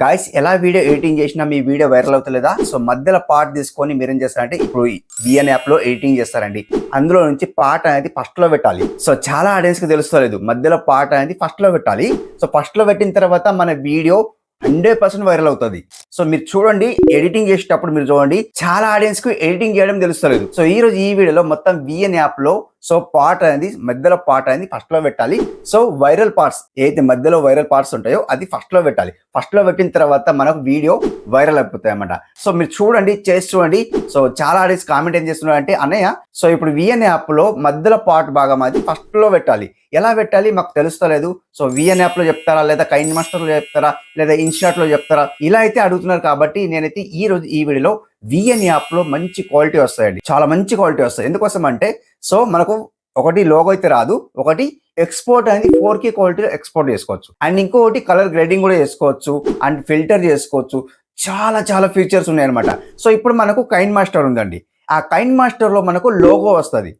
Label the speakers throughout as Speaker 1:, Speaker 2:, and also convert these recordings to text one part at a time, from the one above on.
Speaker 1: Guys ఎలా video editing చేసినా మీ video viral అవుతలేదా? So మధ్యలో పార్ట్ తీసుకొని మీరేం చేస్తారంటే ఇప్పుడు విఎన్ యాప్ లో ఎడిటింగ్ చేస్తారండి. అందులో నుంచి పార్ట్ అనేది ఫస్ట్ లో పెట్టాలి. సో చాలా ఆడియన్స్ కి తెలుస్తలేదు మధ్యలో పార్ట్ అనేది ఫస్ట్ లో పెట్టాలి. సో ఫస్ట్ లో పెట్టిన తర్వాత మన వీడియో 100% వైరల్ అవుతుంది. సో మీరు చూడండి, ఎడిటింగ్ చేసేటప్పుడు మీరు చూడండి చాలా ఆడియన్స్ కు ఎడిటింగ్ చేయడం తెలుస్తలేదు. సో ఈ రోజు ఈ వీడియోలో మొత్తం విఎన్ యాప్ లో సో పార్ట్ అనేది మధ్యలో పార్ట్ అనేది ఫస్ట్ లో పెట్టాలి. సో వైరల్ పార్ట్స్ ఏదైతే మధ్యలో వైరల్ పార్ట్స్ ఉంటాయో అది ఫస్ట్ లో పెట్టాలి. ఫస్ట్ లో పెట్టిన తర్వాత మనకు వీడియో వైరల్ అయిపోతాయి అన్నమాట. సో మీరు చూడండి, చేసి చూడండి. సో చాలా ఆడియన్స్ కామెంట్ ఏం చేస్తున్నారు అంటే, అన్నయ్య సో ఇప్పుడు విఎన్ యాప్ లో మధ్యలో పార్ట్ భాగం అది ఫస్ట్ లో పెట్టాలి, ఎలా పెట్టాలి మాకు తెలుస్తలేదు. సో విఎన్ యాప్ లో చెప్తారా, లేదా కైన్ మాస్టర్ లో చెప్తారా, లేదా ఇన్షాట్ లో చెప్తారా, ఇలా అయితే అడుగుతున్నారు. కాబట్టి నేనైతే ఈ రోజు ఈ వీడియోలో విఎన్ యాప్ లో మంచి క్వాలిటీ వస్తాయండి, చాలా మంచి క్వాలిటీ వస్తాయి. ఎందుకోసం అంటే సో మనకు ఒకటి లోగో అయితే రాదు, ఒకటి ఎక్స్పోర్ట్ అనేది 4K క్వాలిటీలో ఎక్స్పోర్ట్ చేసుకోవచ్చు, అండ్ ఇంకొకటి కలర్ గ్రేడింగ్ కూడా చేసుకోవచ్చు, అండ్ ఫిల్టర్ చేసుకోవచ్చు. చాలా చాలా ఫీచర్స్ ఉన్నాయన్నమాట. సో ఇప్పుడు మనకు కైన్ మాస్టర్ ఉందండి. ఆ కైన్ మాస్టర్ లో మనకు లోగో వస్తుంది,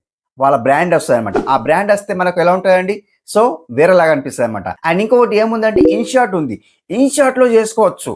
Speaker 1: వాళ్ళ బ్రాండ్ వస్తుంది అనమాట. ఆ బ్రాండ్ వస్తే మనకు ఎలా ఉంటుందండి, సో వేరేలాగా అనిపిస్తుంది అనమాట. అండ్ ఇంకొకటి ఏముందంటే ఇన్షాట్ ఉంది, ఇన్షాట్ లో చేసుకోవచ్చు,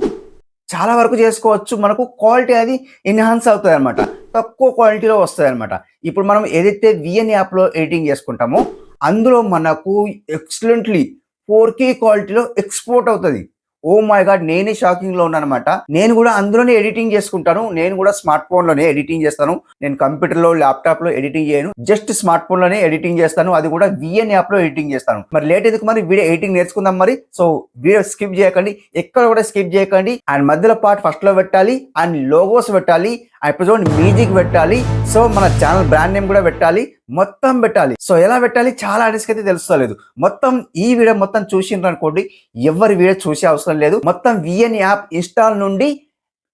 Speaker 1: చాలా వరకు చేసుకోవచ్చు. మనకు క్వాలిటీ అది ఎన్హాన్స్ అవుతుంది అనమాట, తక్కువ క్వాలిటీలో వస్తుంది అనమాట. ఇప్పుడు మనం ఏదైతే విఎన్ యాప్ లో ఎడిటింగ్ చేసుకుంటామో అందులో మనకు ఎక్సలెంట్లీ 4K క్వాలిటీలో ఎక్స్పోర్ట్ అవుతుంది. ఓ మై గాడ్, నేనే షాకింగ్ లో ఉన్నాను అనమాట. నేను కూడా అందులోనే ఎడిటింగ్ చేసుకుంటాను. నేను కూడా స్మార్ట్ ఫోన్ లోనే ఎడిటింగ్ చేస్తాను. నేను కంప్యూటర్ లో, ల్యాప్టాప్ లో ఎడిటింగ్ చేయను, జస్ట్ స్మార్ట్ ఫోన్ లోనే ఎడిటింగ్ చేస్తాను. అది కూడా విఎన్ యాప్ లో ఎడిటింగ్ చేస్తాను. మరి లేట్ ఎందుకు, మరి వీడియో ఎడిటింగ్ నేర్చుకుందాం మరి. సో వీడియో స్కిప్ చేయకండి, ఎక్కడ కూడా స్కిప్ చేయకండి. అండ్ మధ్యలో పార్ట్ ఫస్ట్ లో పెట్టాలి, అండ్ లోగోస్ పెట్టాలి, ఇప్పుడు చూడండి మ్యూజిక్ పెట్టాలి, సో మన ఛానల్ బ్రాండ్ నేమ్ కూడా పెట్టాలి, మొత్తం పెట్టాలి. సో ఎలా పెట్టాలి చాలా ఆడియన్స్ అయితే తెలుస్తలేదు. మొత్తం ఈ వీడియో మొత్తం చూసిండ్రు అనుకోండి, ఎవరి వీడియో చూసే అవసరం లేదు. మొత్తం విఎన్ యాప్ ఇన్స్టాల్ నుండి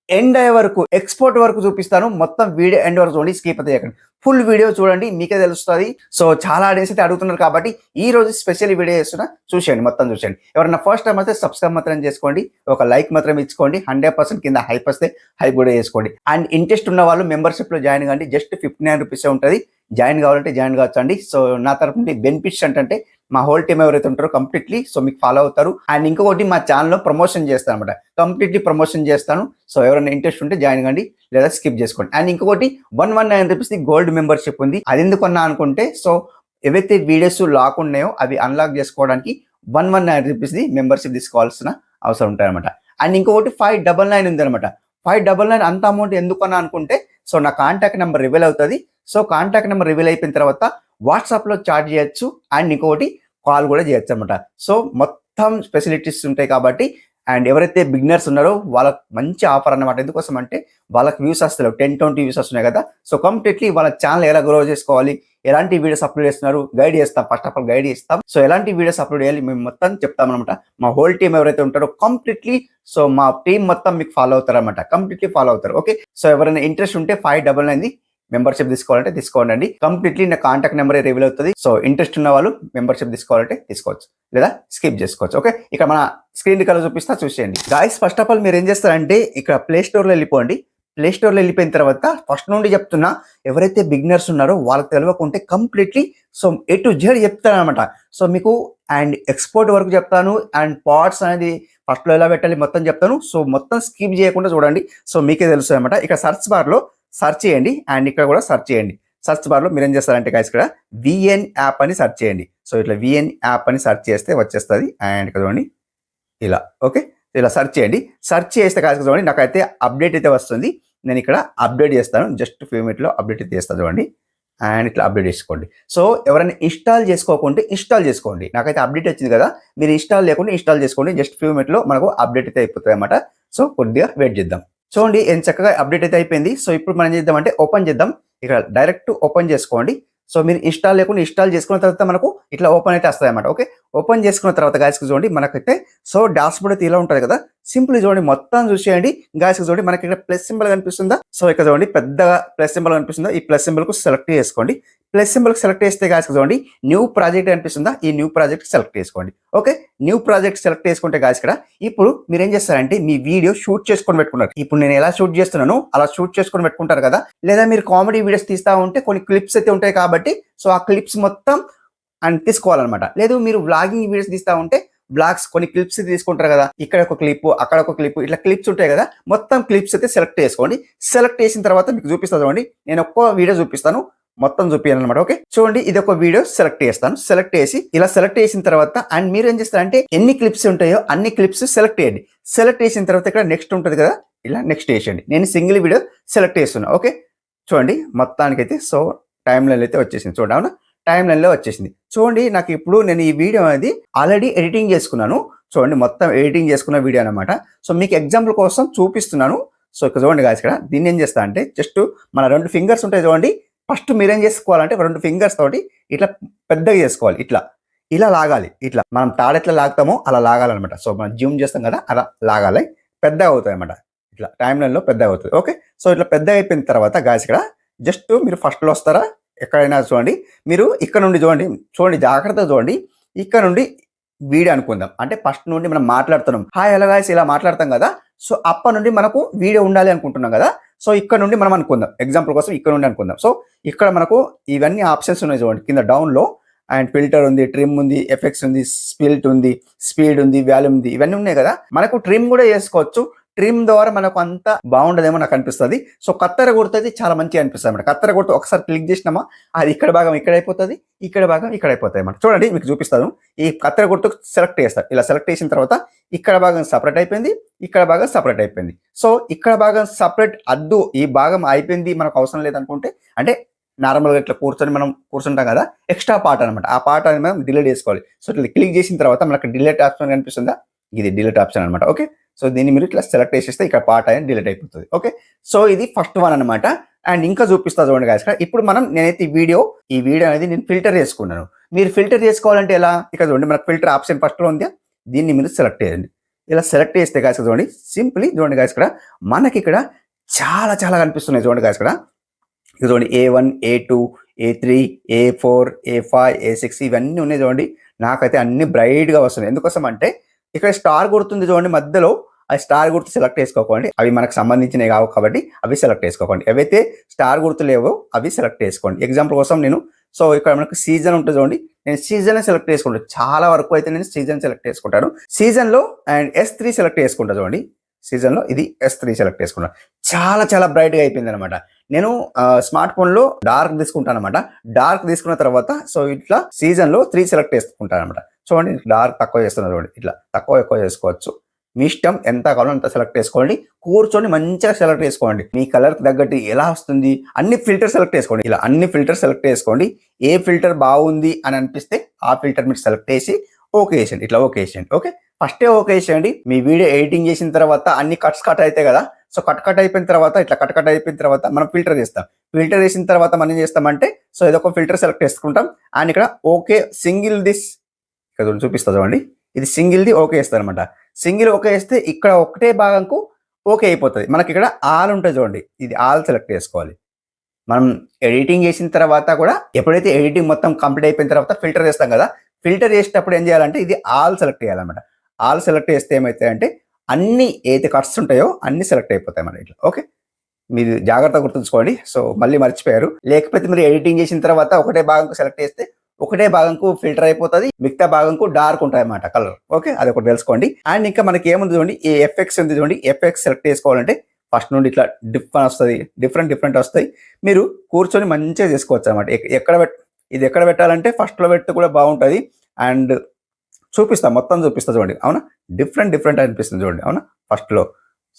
Speaker 1: ఎండ్ అయ్యే వరకు, ఎక్స్పోర్ట్ వరకు చూపిస్తాను. మొత్తం వీడియో ఎండ్ వరకు చూడండి, స్కిప్ అయితే చేయకండి, ఫుల్ వీడియో చూడండి, మీకే తెలుస్తుంది. సో చాలా ఆడియన్స్ అయితే అడుగుతున్నారు కాబట్టి ఈ రోజు స్పెషల్ వీడియో చేస్తున్నా, చూసేయండి, మొత్తం చూసేయండి. ఎవరైనా ఫస్ట్ టైం అయితే సబ్స్క్రైబ్ మాత్రం చేసుకోండి, ఒక లైక్ మాత్రం ఇచ్చుకోండి, 100% కింద హైప్ వస్తే హైప్ కూడా చేసుకోండి. అండ్ ఇంట్రెస్ట్ ఉన్న వాళ్ళు మెంబర్షిప్ లో జాయిన్ కండి, జస్ట్ 59 రూపీస్ ఉంటుంది. జాయిన్ కావాలంటే జాయిన్ కావచ్చు అండి. సో నా తరపు నుండి బెనిఫిట్స్ అంటే మా హోల్ టీమ్ ఎవరైతే ఉంటారో కంప్లీట్లీ సో మీకు ఫాలో అవుతారు. అండ్ ఇంకొకటి మా ఛానల్లో ప్రమోషన్ చేస్తాను అనమాట, కంప్లీట్లీ ప్రమోషన్ చేస్తాను. సో ఎవరైనా ఇంట్రెస్ట్ ఉంటే జాయిన్ కండి, లేదా స్కిప్ చేసుకోండి. అండ్ ఇంకొకటి 119 రూపీస్ గోల్డ్ మెంబర్షిప్ ఉంది. అది ఎందుకన్నా అనుకుంటే, సో ఏవైతే వీడియోస్ లాక్ ఉన్నాయో అవి అన్లాక్ చేసుకోవడానికి 119 రూపీస్ మెంబర్షిప్ తీసుకోవాల్సిన అవసరం ఉంటుంది అనమాట. అండ్ ఇంకొకటి 599 ఉంది అనమాట. 599 అంత అమౌంట్ ఎందుకన్నా అనుకుంటే, సో నా కాంటాక్ట్ నెంబర్ రివీల్ అవుతుంది. సో కాంటాక్ట్ నెంబర్ రివీల్ అయిపోయిన తర్వాత వాట్సాప్ లో చాట్ చేయొచ్చు, అండ్ ఇంకొకటి కాల్ కూడా చేయొచ్చు అనమాట. సో మొత్తం ఫెసిలిటీస్ ఉంటాయి కాబట్టి. అండ్ ఎవరైతే బిగినర్స్ ఉన్నారో వాళ్ళకి మంచి ఆఫర్ అన్నమాట. ఎందుకోసం అంటే వాళ్ళకి వ్యూస్ వస్తలేవు, 10-20 వ్యూస్ వస్తున్నాయి కదా. సో కంప్లీట్లీ వాళ్ళ ఛానల్ ఎలా గ్రో చేసుకోవాలి, ఎలాంటి వీడియోస్ అప్లోడ్ చేస్తున్నారు గైడ్ చేస్తాం. ఫస్ట్ ఆఫ్ ఆల్ గైడ్ చేస్తాం. సో ఎలాంటి వీడియోస్ అప్లోడ్ చేయాలి మేము మొత్తం చెప్తాం అనమాట. మా హోల్ టీమ్ ఎవరైతే ఉంటారో కంప్లీట్లీ, సో మా టీం మొత్తం మీకు ఫాలో అవుతారు అనమాట, కంప్లీట్లీ ఫాలో అవుతారు. ఓకే, సో ఎవరైనా ఇంట్రెస్ట్ ఉంటే 599 మెంబర్షిప్ తీసుకోవాలంటే తీసుకోండి. కంప్లీట్లీ నా కాంటాక్ట్ నెంబర్ రివీల్ అవుతుంది. సో ఇంట్రెస్ట్ ఉన్న వాళ్ళు మెంబర్షిప్ తీసుకోవాలంటే తీసుకోవచ్చు, లేదా స్కిప్ చేసుకోవచ్చు. ఓకే, ఇక్కడ మన స్క్రీన్ కలర్ చూపిస్తా, చూసేయండి. గాయ్స్ ఫస్ట్ ఆఫ్ ఆల్ మీరు ఏం చేస్తారంటే ఇక్కడ ప్లే స్టోర్ లో వెళ్ళిపోండి. ప్లే స్టోర్ లో వెళ్ళిపోయిన తర్వాత ఫస్ట్ నుండి చెప్తున్నా, ఎవరైతే బిగినర్స్ ఉన్నారో వాళ్ళకి తెలియకుంటే completely so A to Z చెప్తాను అనమాట. సో మీకు అండ్ ఎక్స్పోర్ట్ వరకు చెప్తాను, అండ్ పార్ట్స్ అనేది ఫస్ట్ లో ఎలా పెట్టాలి మొత్తం చెప్తాను. సో మొత్తం స్కిప్ చేయకుండా చూడండి, సో మీకే తెలుస్తుంది అనమాట. ఇక్కడ సర్చ్ బార్ లో సర్చ్ చేయండి, అండ్ ఇక్కడ కూడా సర్చ్ చేయండి. సర్చ్ బార్ లో మీరు ఏం చేస్తారంటే గైస్ ఇక్కడ విఎన్ యాప్ అని సర్చ్ చేయండి. సో ఇట్లా విఎన్ యాప్ అని సర్చ్ చేస్తే వచ్చేస్తుంది. అండ్ ఇక్కడ చూడండి ఇలా, ఓకే ఇలా సర్చ్ చేయండి. సర్చ్ చేస్తే కాదు చూడండి, నాకైతే అప్డేట్ అయితే వస్తుంది. నేను ఇక్కడ అప్డేట్ చేస్తాను, జస్ట్ ఫ్యూ మినిట్లో అప్డేట్ అయితే చేస్తాను చూడండి. అండ్ ఇట్లా అప్డేట్ చేసుకోండి. సో ఎవరైనా ఇన్స్టాల్ చేసుకోకుంటే ఇన్స్టాల్ చేసుకోండి. నాకైతే అప్డేట్ వచ్చింది కదా, మీరు ఇన్స్టాల్ లేకుండా ఇన్స్టాల్ చేసుకోండి. జస్ట్ ఫ్యూ మినిట్లో మనకు అప్డేట్ అయితే అయిపోతుంది అనమాట. సో కొద్దిగా వెయిట్ చేద్దాం. చూడండి ఎంత చక్కగా అప్డేట్ అయితే అయిపోయింది. సో ఇప్పుడు మనం చేద్దామంటే ఓపెన్ చేద్దాం. ఇక్కడ డైరెక్ట్ ఓపెన్ చేసుకోండి. సో మీరు ఇన్స్టాల్ లేకుండా ఇన్స్టాల్ చేసుకున్న తర్వాత మనకు ఇట్లా ఓపెన్ అయితే వస్తాయి అన్నమాట. ఓకే, ఓపెన్ చేసుకున్న తర్వాత గాయస్కి చూడండి మనకైతే సో డాష్ బోర్డ్ అయితే ఇలా ఉంటుంది కదా. సింపుల్ చూడండి మొత్తం చూసేయండి. గాయస్కి చూడండి మనకి ఇక్కడ ప్లస్ సింబల్ కనిపిస్తుందా. సో ఇక్కడ చూడండి పెద్దగా ప్లస్ సింబల్ కనిపిస్తుందా, ఈ ప్లస్ సింబల్ కు సెలెక్ట్ చేసుకోండి. ప్లస్ సింబల్ సెలెక్ట్ చేస్తే గాయస్కి చూడండి న్యూ ప్రాజెక్ట్ కనిపిస్తుందా, ఈ న్యూ ప్రాజెక్ట్ సెలెక్ట్ చేసుకోండి. ఓకే, న్యూ ప్రాజెక్ట్ సెలెక్ట్ చేసుకుంటే గాయస్ ఇక్కడ ఇప్పుడు మీరు ఏం చేస్తారంటే మీ వీడియో షూట్ చేసుకొని పెట్టుకున్నారు. ఇప్పుడు నేను ఎలా షూట్ చేస్తున్నాను అలా షూట్ చేసుకొని పెట్టుకుంటారు కదా. లేదా మీరు కామెడీ వీడియోస్ తీస్తా ఉంటే కొన్ని క్లిప్స్ అయితే ఉంటాయి కాబట్టి, సో ఆ క్లిప్స్ మొత్తం అండ్ తీసుకోవాలన్నమాట. లేదు మీరు వ్లాగింగ్ వీడియోస్ తీస్తా ఉంటే బ్లాక్స్ కొన్ని క్లిప్స్ తీసుకుంటారు కదా, ఇక్కడ ఒక క్లిప్ అక్కడ ఒక క్లిప్, ఇట్లా క్లిప్స్ ఉంటాయి కదా, మొత్తం క్లిప్స్ అయితే సెలెక్ట్ చేసుకోండి. సెలెక్ట్ చేసిన తర్వాత మీకు చూపిస్తాను చూడండి, నేను ఒక్క వీడియో చూపిస్తాను, మొత్తం చూపించాను అనమాట. ఓకే, చూడండి ఇది ఒక వీడియో సెలెక్ట్ చేస్తాను. సెలెక్ట్ చేసి ఇలా సెలెక్ట్ చేసిన తర్వాత అండ్ మీరు ఏం చేస్తారంటే ఎన్ని క్లిప్స్ ఉంటాయో అన్ని క్లిప్స్ సెలెక్ట్ చేయండి. సెలెక్ట్ చేసిన తర్వాత ఇక్కడ నెక్స్ట్ ఉంటుంది కదా, ఇలా నెక్స్ట్ చేయండి. నేను సింగిల్ వీడియో సెలెక్ట్ చేస్తున్నా. ఓకే, చూడండి మొత్తానికైతే సో టైం లైన్ అయితే వచ్చేసింది. చూడండి, అవునా, టైం లైన్ లో వచ్చేసింది. చూడండి నాకు ఇప్పుడు నేను ఈ వీడియో అనేది ఆల్రెడీ ఎడిటింగ్ చేసుకున్నాను. చూడండి మొత్తం ఎడిటింగ్ చేసుకున్న వీడియో అనమాట. సో మీకు ఎగ్జాంపుల్ కోసం చూపిస్తున్నాను. సో ఇక్కడ చూడండి గాయ్స్, ఇక్కడ దీన్ని ఏం చేస్తా అంటే జస్ట్ మన 2 ఫింగర్స్ ఉంటాయి చూడండి. ఫస్ట్ మీరేం చేసుకోవాలంటే 2 ఫింగర్స్ తోటి ఇట్లా పెద్దగా చేసుకోవాలి. ఇట్లా ఇలా లాగాలి. ఇట్లా మనం తాడెట్లా లాగుతామో అలా లాగాలన్నమాట. సో మనం జూమ్ చేస్తాం కదా, అలా లాగాలి. పెద్దగా అవుతుంది అనమాట. ఇట్లా టైం లైన్ లో పెద్దగా అవుతుంది. ఓకే, సో ఇట్లా పెద్దగా అయిపోయిన తర్వాత గాయ్స్ ఇక్కడ జస్ట్ మీరు ఫస్ట్ లో వస్తారా, ఎక్కడైనా చూడండి, మీరు ఇక్కడ నుండి చూడండి జాగ్రత్తగా చూడండి. ఇక్కడ నుండి వీడియో అనుకుందాం. అంటే ఫస్ట్ నుండి మనం మాట్లాడుతున్నాం, హాయ్ హలో గాయ్స్ ఇలా మాట్లాడతాం కదా. సో అప్పటి నుండి మనకు వీడియో ఉండాలి అనుకుంటున్నాం కదా. సో ఇక్కడ నుండి మనం అనుకుందాం, ఎగ్జాంపుల్ కోసం ఇక్కడ నుండి అనుకుందాం. సో ఇక్కడ మనకు ఇవన్నీ ఆప్షన్స్ ఉన్నాయి చూడండి. కింద డౌన్ లో అండ్ ఫిల్టర్ ఉంది, ట్రిమ్ ఉంది, ఎఫెక్ట్స్ ఉంది, స్పిల్ట్ ఉంది, స్పీడ్ ఉంది, వాల్యూమ్ ఉంది, ఇవన్నీ ఉన్నాయి కదా. మనకు ట్రిమ్ కూడా చేసుకోవచ్చు. ట్రిమ్ ద్వారా మనకు అంత బాగుండదేమో నాకు అనిపిస్తుంది. సో కత్తెర గుర్తు అయితే చాలా మంచిగా అనిపిస్తుంది అన్నమాట. కత్తెర గుర్తు ఒకసారి క్లిక్ చేసినామా అది ఇక్కడ భాగం ఇక్కడ అయిపోతుంది, ఇక్కడ భాగం ఇక్కడ అయిపోతాయి అన్నమాట. చూడండి మీకు చూపిస్తాను. ఈ కత్తెర గుర్తు సెలెక్ట్ చేస్తారు. ఇలా సెలెక్ట్ చేసిన తర్వాత ఇక్కడ భాగం సపరేట్ అయిపోయింది, ఇక్కడ భాగం సపరేట్ అయిపోయింది. సో ఇక్కడ భాగం సపరేట్ అద్దు, ఈ భాగం అయిపోయింది మనకు అవసరం లేదనుకుంటే, అంటే నార్మల్గా ఇట్లా మనం కూర్చుంటాం కదా, ఎక్స్ట్రా పార్ట్ అనమాట. ఆ పార్ట్ అనేది మనం డిలీట్ చేసుకోవాలి. సో ఇట్లా క్లిక్ చేసిన తర్వాత మనకు డిలీట్ ఆప్షన్ కనిపిస్తుందా, ఇది డిలీట్ ఆప్షన్ అనమాట. ఓకే, సో దీన్ని మీరు ఇట్లా సెలెక్ట్ చేసేస్తే ఇక్కడ పార్ట్ అనేది డిలీట్ అయిపోతుంది. ఓకే, సో ఇది ఫస్ట్ వన్ అనమాట. అండ్ ఇంకా చూపిస్తా చూడండి గాయ్స్, ఇప్పుడు నేనైతే ఈ వీడియో అనేది నేను ఫిల్టర్ చేసుకున్నాను. మీరు ఫిల్టర్ చేసుకోవాలంటే ఎలా, ఇక్కడ చూడండి మనకు ఫిల్టర్ ఆప్షన్ ఫస్ట్ లో ఉంది, దీన్ని మీరు సెలెక్ట్ చేయండి. ఇలా సెలెక్ట్ చేస్తే గాయ్స్ చూడండి, సింప్లీ చూడండి గాయ్స్, ఇక్కడ మనకి ఇక్కడ చాలా చాలా కనిపిస్తున్నాయి చూడండి గాయ్స్. ఇక్కడ చూడండి A1, A2, A3, A4, A5, A6 ఇవన్నీ ఉన్నాయి చూడండి. నాకైతే అన్ని బ్రైట్ గా వస్తున్నాయి. ఎందుకోసం అంటే ఇక్కడ స్టార్ గుర్తుంది చూడండి మధ్యలో, ఆ స్టార్ గుర్తు సెలెక్ట్ చేసుకోకండి, అవి మనకు సంబంధించినవి కావు కాబట్టి అవి సెలెక్ట్ చేసుకోకండి. ఏవైతే స్టార్ గుర్తు లేవో అవి సెలెక్ట్ చేసుకోండి. ఎగ్జాంపుల్ కోసం నేను సో ఇక్కడ మనకు సీజన్ ఉంటుంది చూడండి, నేను సీజన్ సెలెక్ట్ చేసుకుంటాను. చాలా వరకు అయితే నేను సీజన్ సెలెక్ట్ చేసుకుంటాను. సీజన్ లో అండ్ S3 సెలెక్ట్ చేసుకుంటా చూడండి. సీజన్ లో ఇది S3 సెలెక్ట్ చేసుకున్నాను. చాలా చాలా బ్రైట్ గా అయిపోయింది అనమాట. నేను స్మార్ట్ ఫోన్ లో డార్క్ తీసుకుంటాను అనమాట. డార్క్ తీసుకున్న తర్వాత సో ఇట్లా సీజన్ లో 3 సెలెక్ట్ చేసుకుంటాను అనమాట. చూడండి డార్క్ తక్కువ చేస్తున్నారు చూడండి, ఇట్లా తక్కువ ఎక్కువ చేసుకోవచ్చు. మీ ఇష్టం, ఎంత కావాలో అంత సెలెక్ట్ చేసుకోండి. కూర్చొని మంచిగా సెలెక్ట్ చేసుకోండి. మీ కలర్ కి తగ్గట్టు ఎలా వస్తుంది అన్ని ఫిల్టర్ సెలెక్ట్ చేసుకోండి. ఇలా అన్ని ఫిల్టర్ సెలెక్ట్ చేసుకోండి. ఏ ఫిల్టర్ బాగుంది అని అనిపిస్తే ఆ ఫిల్టర్ మీరు సెలెక్ట్ చేసి ఓకే చేయండి. ఇట్లా ఓకే చేయండి. ఓకే, ఫస్టే ఓకే చేయండి. మీ వీడియో ఎడిటింగ్ చేసిన తర్వాత అన్ని కట్ అవుతాయి కదా. సో కట్ అయిపోయిన తర్వాత ఇట్లా కట్ అయిపోయిన తర్వాత మనం ఫిల్టర్ చేస్తాం. ఫిల్టర్ చేసిన తర్వాత మనం ఏం చేస్తామంటే సో ఇదొక ఫిల్టర్ సెలెక్ట్ చేసుకుంటాం. అండ్ ఇక్కడ ఓకే సింగిల్ దిస్ ఇక్కడ చూపిస్తా చూడండి, ఇది సింగిల్ ది ఓకే చేస్తారు అనమాట. సింగిల్ ఓకే చేస్తే ఇక్కడ ఒకటే భాగంకు ఓకే అయిపోతుంది. మనకి ఇక్కడ ఆల్ ఉంటుంది చూడండి, ఇది ఆల్ సెలెక్ట్ చేసుకోవాలి. మనం ఎడిటింగ్ చేసిన తర్వాత కూడా ఎప్పుడైతే ఎడిటింగ్ మొత్తం కంప్లీట్ అయిపోయిన తర్వాత ఫిల్టర్ చేస్తాం కదా, ఫిల్టర్ చేసేటప్పుడు ఏం చేయాలంటే ఇది ఆల్ సెలెక్ట్ చేయాలన్నమాట. ఆల్ సెలెక్ట్ చేస్తే ఏమవుతాయంటే అన్ని ఏదైతే కట్స్ ఉంటాయో అన్ని సెలెక్ట్ అయిపోతాయి మన ఇట్లా. ఓకే, మీరు జాగ్రత్తగా గుర్తుంచుకోండి. సో మళ్ళీ మర్చిపోయారు, లేకపోతే మీరు ఎడిటింగ్ చేసిన తర్వాత ఒకటే భాగంకు సెలెక్ట్ చేస్తే ఒకటే భాగంకు ఫిల్టర్ అయిపోతుంది, మిగతా భాగంకు డార్క్ ఉంటాయి అన్నమాట కలర్. ఓకే, అది ఒకటి తెలుసుకోండి. అండ్ ఇంకా మనకి ఏముంది చూడండి, ఈ ఎఫెక్ట్స్ ఉంది చూడండి. ఎఫెక్ట్స్ సెలెక్ట్ చేసుకోవాలంటే ఫస్ట్ నుండి ఇట్లా డిఫరెంట్ వస్తాయి. మీరు కూర్చొని మంచిగా చేసుకోవచ్చు అనమాట. ఇది ఎక్కడ పెట్టాలంటే ఫస్ట్ లో పెడితే కూడా బాగుంటుంది. అండ్ మొత్తం చూపిస్తా చూడండి. అవునా, డిఫరెంట్ అనిపిస్తుంది చూడండి. అవునా, ఫస్ట్ లో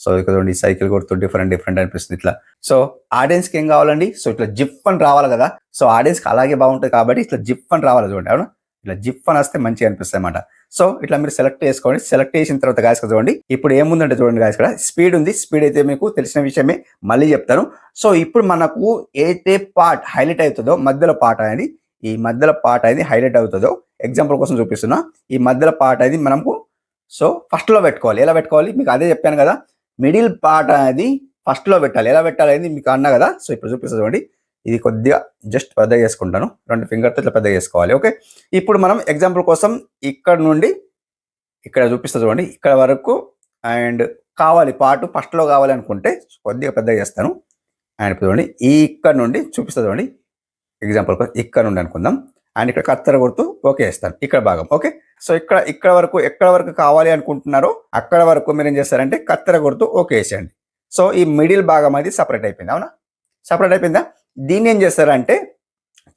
Speaker 1: సో ఇక్కడ చూడండి సైకిల్ కొడుతూ డిఫరెంట్ అనిపిస్తుంది ఇట్లా. సో ఆడియన్స్ కి ఏం కావాలండి, సో ఇట్లా జిప్ అని రావాలి కదా. సో ఆడియన్స్ కి అలాగే బాగుంటుంది కాబట్టి ఇట్లా జిప్ అని రావాలి చూడండి. అవునా, ఇట్లా జిప్ అని వస్తే మంచిగా అనిపిస్తుంది అనమాట. సో ఇట్లా మీరు సెలెక్ట్ చేసుకోండి. సెలెక్ట్ చేసిన తర్వాత గాయస్ చూడండి, ఇప్పుడు ఏముందంటే చూడండి గాయస్, ఇక్కడ స్పీడ్ ఉంది. స్పీడ్ అయితే మీకు తెలిసిన విషయమే, మళ్ళీ చెప్తాను. సో ఇప్పుడు మనకు ఏదైతే పార్ట్ హైలైట్ అవుతుందో మధ్యలో పార్ట్ అనేది, ఈ మధ్యలో పార్ట్ అనేది హైలైట్ అవుతుందో ఎగ్జాంపుల్ కోసం చూపిస్తున్నా. ఈ మధ్యలో పార్ట్ అనేది మనకు సో ఫస్ట్ లో పెట్టుకోవాలి. ఎలా పెట్టుకోవాలి మీకు అదే చెప్పాను కదా, మిడిల్ పార్ట్ అనేది ఫస్ట్ లో పెట్టాలి. ఎలా పెట్టాలి అనేది మీకు అన్నా కదా. సో ఇప్పుడు చూపిస్తా చూడండి, ఇది కొద్దిగా జస్ట్ పెద్దగా చేసుకుంటాను, 2 ఫింగర్తో ఇట్లా పెద్దగా చేసుకోవాలి. ఓకే, ఇప్పుడు మనం ఎగ్జాంపుల్ కోసం ఇక్కడ నుండి ఇక్కడ చూపిస్తా చూడండి, ఇక్కడ వరకు అండ్ కావాలి పార్ట్ ఫస్ట్ లో కావాలి అనుకుంటే కొద్దిగా పెద్దగా చేస్తాను. అండ్ ఇప్పుడు చూడండి ఇక్కడ నుండి చూపిస్తా చూడండి, ఎగ్జాంపుల్ ఇక్కడ నుండి అనుకుందాం. అండ్ ఇక్కడ కత్తెర గుర్తు ఓకే ఇస్తాను ఇక్కడ భాగం. ఓకే, సో ఇక్కడ వరకు ఎక్కడ వరకు కావాలి అనుకుంటున్నారో అక్కడ వరకు మీరు ఏం చేస్తారంటే కత్తెర గుర్తు ఓకే వేసేయండి. సో ఈ మిడిల్ భాగం అది సపరేట్ అయిపోయింది. అవునా, సపరేట్ అయిపోయిందా? దీన్ని ఏం చేస్తారంటే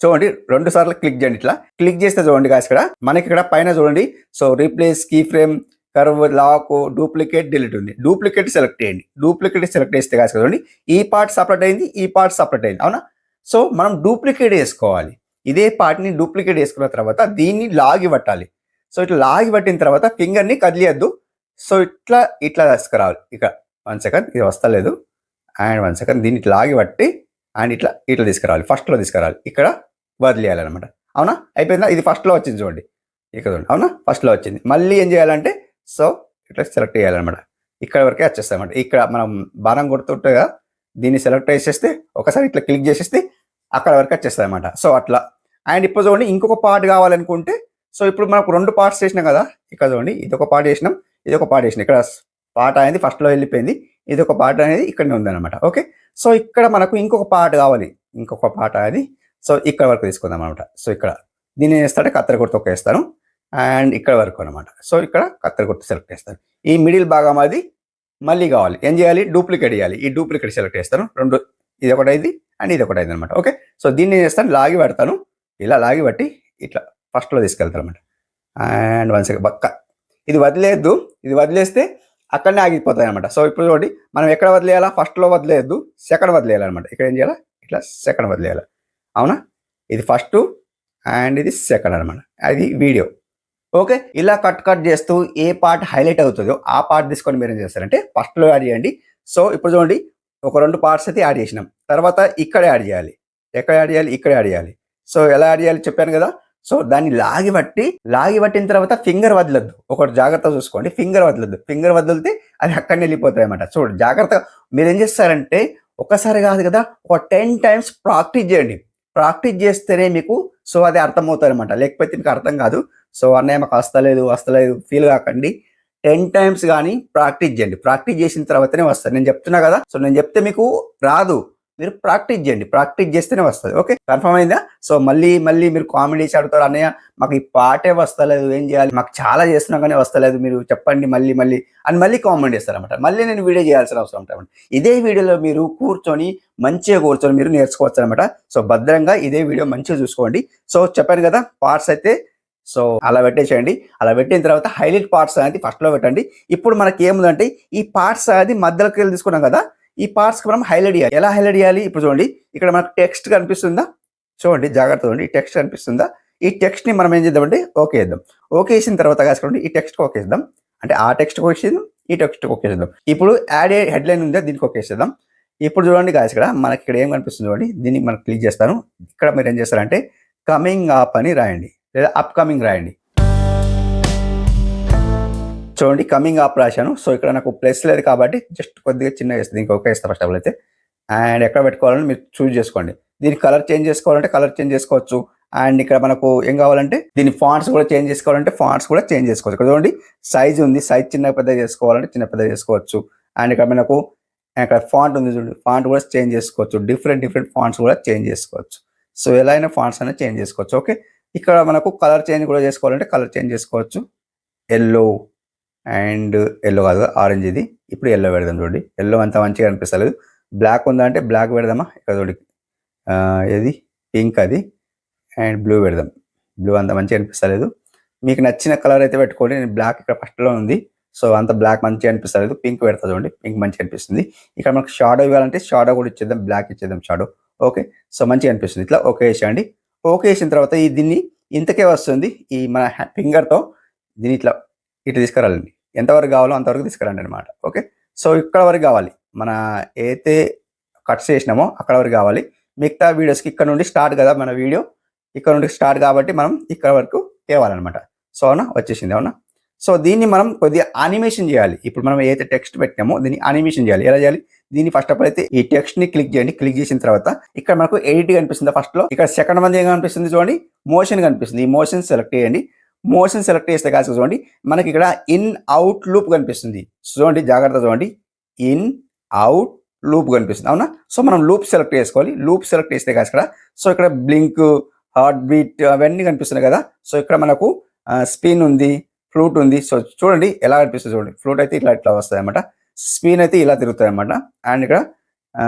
Speaker 1: చూడండి 2 సార్లు క్లిక్ చేయండి. ఇట్లా క్లిక్ చేస్తే చూడండి గాయ్స్, ఇక్కడ మనకి ఇక్కడ పైన చూడండి. So replace key frame curve lock duplicate delete ఉంది. డూప్లికేట్ సెలెక్ట్ చేయండి. డూప్లికేట్ సెలెక్ట్ చేస్తే గాయ్స్ చూడండి ఈ పార్ట్ సపరేట్ అయింది, ఈ పార్ట్ సపరేట్ అయింది. అవునా, సో మనం డూప్లికేట్ వేసుకోవాలి. ఇదే పార్ట్ని డూప్లికేట్ వేసుకున్న తర్వాత దీన్ని లాగి పట్టాలి. సో ఇట్లా లాగి పట్టిన తర్వాత ఫింగర్ని కదిలియద్దు. సో ఇట్లా తీసుకురావాలి. ఇక్కడ 1 సెకండ్, ఇది వస్తలేదు. అండ్ 1 సెకండ్, దీన్ని ఇట్లా లాగి పట్టి అండ్ ఇట్లా తీసుకురావాలి. ఫస్ట్లో తీసుకురావాలి, ఇక్కడ వదిలేయాలన్నమాట. అవునా, అయిపోయిందా? ఇది ఫస్ట్లో వచ్చింది చూడండి, ఇక్కడ చూడండి. అవునా, ఫస్ట్లో వచ్చింది. మళ్ళీ ఏం చేయాలంటే సో ఇట్లా సెలెక్ట్ చేయాలన్నమాట. ఇక్కడ వరకే వచ్చేస్తాయి అన్నమాట. ఇక్కడ మనం బాణం కొడుతుంటేగా దీన్ని సెలెక్ట్ చేసేస్తే ఒకసారి ఇట్లా క్లిక్ చేసేస్తే అక్కడ వరకు వచ్చేస్తాయి అన్నమాట. సో అట్లా. అండ్ ఇప్పుడు చూడండి ఇంకొక పార్ట్ కావాలనుకుంటే సో ఇప్పుడు మనకు 2 పార్ట్స్ చేసినాం కదా. ఇక్కడ చూడండి ఇది ఒక పార్ట్ చేసినాం, ఇది ఒక పార్ట్ చేసినాం. ఇక్కడ పార్ట్ అనేది ఫస్ట్లో వెళ్ళిపోయింది, ఇది ఒక పార్ట్ అనేది ఇక్కడనే ఉందన్నమాట. ఓకే, సో ఇక్కడ మనకు ఇంకొక పార్ట్ కావాలి, ఇంకొక పార్ట్ అనేది సో ఇక్కడ వరకు తీసుకుందాం అనమాట. సో ఇక్కడ దీన్ని చేస్తాడే కత్తెర గుర్తు ఒక వేస్తాను అండ్ ఇక్కడ వరకు అనమాట. సో ఇక్కడ కత్తెర గుర్తు సెలెక్ట్ చేస్తాను. ఈ మిడిల్ భాగం అది మళ్ళీ కావాలి, ఏం చేయాలి? డూప్లికేట్ చేయాలి. ఈ డూప్లికేట్ సెలెక్ట్ చేస్తాను. 2 ఇది ఒకటి అయింది అండ్ ఇది ఒకటి అయింది అనమాట. ఓకే, సో దీన్ని చేస్తాను, లాగి పెడతాను. ఇలా లాగి బట్టి ఇట్లా ఫస్ట్లో తీసుకెళ్తాను అనమాట. అండ్ 1 సెకండ్ పక్క ఇది వదిలేయద్దు, ఇది వదిలేస్తే అక్కడనే ఆగిపోతాయి అనమాట. సో ఇప్పుడు చూడండి మనం ఎక్కడ వదిలేయాలా? ఫస్ట్లో వదిలేయద్దు, సెకండ్ వదిలేయాలన్నమాట. ఇక్కడ ఏం చేయాలా? ఇట్లా సెకండ్ వదిలేయాలి. అవునా, ఇది ఫస్ట్ అండ్ ఇది సెకండ్ అనమాట. అది వీడియో. ఓకే, ఇలా కట్ చేస్తూ ఏ పార్ట్ హైలైట్ అవుతుందో ఆ పార్ట్ తీసుకొని మీరు ఏం చేస్తారంటే ఫస్ట్లో యాడ్ చేయండి. సో ఇప్పుడు చూడండి ఒక 2 పార్ట్స్ అయితే యాడ్ చేసినాం. తర్వాత ఇక్కడ యాడ్ చేయాలి. ఎక్కడ యాడ్ చేయాలి? ఇక్కడ యాడ్ చేయాలి. సో ఎలా యాడ్ చేయాలి చెప్పాను కదా. సో దాన్ని లాగి పట్టిన తర్వాత ఫింగర్ వదలద్దు. ఒకటి జాగ్రత్తగా చూసుకోండి, ఫింగర్ వదలద్దు. ఫింగర్ వదిలితే అది అక్కడనే వెళ్ళిపోతాయి అన్నమాట. చూడండి జాగ్రత్తగా మీరు ఏం చేస్తారంటే ఒకసారి కాదు కదా, ఒక 10 టైమ్స్ ప్రాక్టీస్ చేయండి. ప్రాక్టీస్ చేస్తేనే మీకు సో అది అర్థమవుతుంది అనమాట. లేకపోతే మీకు అర్థం కాదు. సో అన్నయ్య మాకు వస్తలేదు ఫీల్ కాకండి. 10 టైమ్స్ కానీ ప్రాక్టీస్ చేయండి. ప్రాక్టీస్ చేసిన తర్వాతనే వస్తుంది. నేను చెప్తున్నా కదా, సో నేను చెప్తే మీకు రాదు, మీరు ప్రాక్టీస్ చేయండి. ప్రాక్టీస్ చేస్తేనే వస్తుంది. ఓకే, కన్ఫర్మ్ అయిందా? సో మళ్ళీ మీరు కామెడీ చేసి అడుగుతారు, అన్నయ్య మాకు ఈ పాటే వస్తలేదు, ఏం చేయాలి? మాకు చాలా చేస్తున్నాం కానీ వస్తలేదు, మీరు చెప్పండి మళ్ళీ అని మళ్ళీ కామెంట్ చేస్తారన్నమాట. మళ్ళీ నేను వీడియో చేయాల్సిన అవసరం ఉంటుంది. ఇదే వీడియోలో మీరు మంచిగా కూర్చొని మీరు నేర్చుకోవచ్చు అనమాట. సో భద్రంగా ఇదే వీడియో మంచిగా చూసుకోండి. సో చెప్పాను కదా పార్ట్స్ అయితే సో అలా పెట్టేసేయండి. అలా పెట్టిన తర్వాత హైలైట్ పార్ట్స్ అనేది ఫస్ట్లో పెట్టండి. ఇప్పుడు మనకి ఏముందంటే ఈ పార్ట్స్ అనేది మధ్యలోకి వెళ్ళి తీసుకున్నాం కదా, ఈ పార్ట్స్కి మనం హైలైట్ చేయాలి. ఎలా హైలైట్ చేయాలి? ఇప్పుడు చూడండి ఇక్కడ మనకు టెక్స్ట్ కనిపిస్తుందా? చూడండి జాగ్రత్త చూడండి, ఈ టెక్స్ట్ కనిపిస్తుందా? ఈ టెక్స్ట్ని మనం ఏం చేద్దామంటే ఓకే వేద్దాం. ఓకే వేసిన తర్వాత కాసుకోండి ఈ టెక్స్ట్కి ఓకే వేద్దాం. అంటే ఆ టెక్స్ట్కి వేసేద్దాం, ఈ టెక్స్ట్కి ఓకే వేద్దాం. ఇప్పుడు యాడ్ హెడ్లైన్ ఉందా, దీనికి ఓకే వేసేద్దాం. ఇప్పుడు చూడండి గాయస్, ఇక్కడ మనకి ఇక్కడ ఏం కనిపిస్తుంది చూడండి, దీన్ని మనం క్లిక్ చేస్తాను. ఇక్కడ మీరు ఏం చేస్తారంటే కమింగ్ అప్ అని రాయండి, లేదా అప్కమింగ్ రాయండి. చూడండి కమింగ్ అప్ రాశాను. సో ఇక్కడ నాకు ప్లస్ లేదు కాబట్టి జస్ట్ కొద్దిగా చిన్నగా వేస్తుంది, ఇంకొక వేస్తా ఫస్ట్ ఆఫ్ ఆల్ అయితే. అండ్ ఎక్కడ పెట్టుకోవాలని మీరు చూస్ చేసుకోండి. దీనికి కలర్ చేంజ్ చేసుకోవాలంటే కలర్ చేంజ్ చేసుకోవచ్చు. అండ్ ఇక్కడ మనకు ఏం కావాలంటే దీని ఫాంట్స్ కూడా చేంజ్ చేసుకోవాలంటే ఫాంట్స్ కూడా చేంజ్ చేసుకోవచ్చు. ఇక్కడ చూడండి సైజ్ ఉంది, సైజ్ చిన్న పెద్ద చేసుకోవాలంటే చిన్న పెద్ద చేసుకోవచ్చు. అండ్ ఇక్కడ మనకు ఇక్కడ ఫాంట్ ఉంది చూడండి, ఫాంట్ కూడా చేంజ్ చేసుకోవచ్చు. డిఫరెంట్ ఫాంట్స్ కూడా చేంజ్ చేసుకోవచ్చు. సో ఎలా అయినా ఫాంట్స్ అనేది చేంజ్ చేసుకోవచ్చు. ఓకే, ఇక్కడ మనకు కలర్ చేంజ్ కూడా చేసుకోవాలంటే కలర్ చేంజ్ చేసుకోవచ్చు. ఎల్లో అండ్ ఎల్లో కాదు ఆరెంజ్, ఇది ఇప్పుడు ఎల్లో పెడదాం. చూడండి ఎల్లో అంత మంచిగా అనిపిస్తలేదు. బ్లాక్ ఉందా అంటే బ్లాక్ పెడదామా? ఇక్కడ చూడండి ఏది పింక్ అది, అండ్ బ్లూ పెడదాం. బ్లూ అంత మంచిగా అనిపిస్తలేదు. మీకు నచ్చిన కలర్ అయితే పెట్టుకోండి. నేను బ్లాక్ ఇక్కడ ఫస్ట్లో ఉంది, సో అంత బ్లాక్ మంచిగా అనిపిస్తలేదు. పింక్ పెడతా చూడండి, పింక్ మంచిగా అనిపిస్తుంది. ఇక్కడ మనకు షాడో ఇవ్వాలంటే షాడో కూడా ఇచ్చేద్దాం, బ్లాక్ ఇచ్చేద్దాం షాడో. ఓకే, సో మంచిగా అనిపిస్తుంది. ఇట్లా ఓకే వేసేయండి. ఓకే వేసిన తర్వాత దీన్ని ఇంతకే వస్తుంది. ఈ మన ఫింగర్తో దీన్ని ఇట్లా తీసుకురాలండి. ఎంతవరకు కావాలో అంతవరకు తీసుకురండి అనమాట. ఓకే, సో ఇక్కడ వరకు కావాలి, మన ఏదైతే కట్స్ చేసినామో అక్కడ వరకు కావాలి. మిగతా వీడియోస్కి ఇక్కడ నుండి స్టార్ట్ కదా మన వీడియో, ఇక్కడ నుండి స్టార్ట్ కాబట్టి మనం ఇక్కడ వరకు తేవాలన్నమాట. సో అవునా, వచ్చేసింది. అవునా, సో దీన్ని మనం కొద్దిగా యానిమేషన్ చేయాలి. ఇప్పుడు మనం ఏదైతే టెక్స్ట్ పెట్టినామో దీన్ని యానిమేషన్ చేయాలి. ఎలా చేయాలి? దీన్ని ఫస్ట్ ఆఫ్ ఆల్ అయితే ఈ టెక్స్ట్ ని క్లిక్ చేయండి. క్లిక్ చేసిన తర్వాత ఇక్కడ మనకు ఎడిట్ కనిపిస్తుంది ఫస్ట్ లో. ఇక్కడ సెకండ్ మంది ఏం కనిపిస్తుంది చూడండి, మోషన్ కనిపిస్తుంది. ఈ మోషన్ సెలెక్ట్ చేయండి. మోషన్ సెలెక్ట్ చేస్తే కాదు చూడండి మనకి ఇక్కడ ఇన్ అవుట్ లూప్ కనిపిస్తుంది. చూడండి జాగ్రత్త చూడండి, ఇన్ అవుట్ లూప్ కనిపిస్తుంది. అవునా, సో మనం లూప్ సెలెక్ట్ చేసుకోవాలి. లూప్ సెలెక్ట్ చేస్తే కాదు ఇక్కడ సో ఇక్కడ బ్లింక్ హార్ట్ బీట్ అవన్నీ కనిపిస్తున్నాయి కదా. సో ఇక్కడ మనకు స్పిన్ ఉంది, ఫ్లూట్ ఉంది. సో చూడండి ఎలా కనిపిస్తుంది చూడండి. ఫ్లూట్ అయితే ఇట్లా వస్తాయి అనమాట, స్పిన్ అయితే ఇలా తిరుగుతాయి అనమాట. అండ్ ఇక్కడ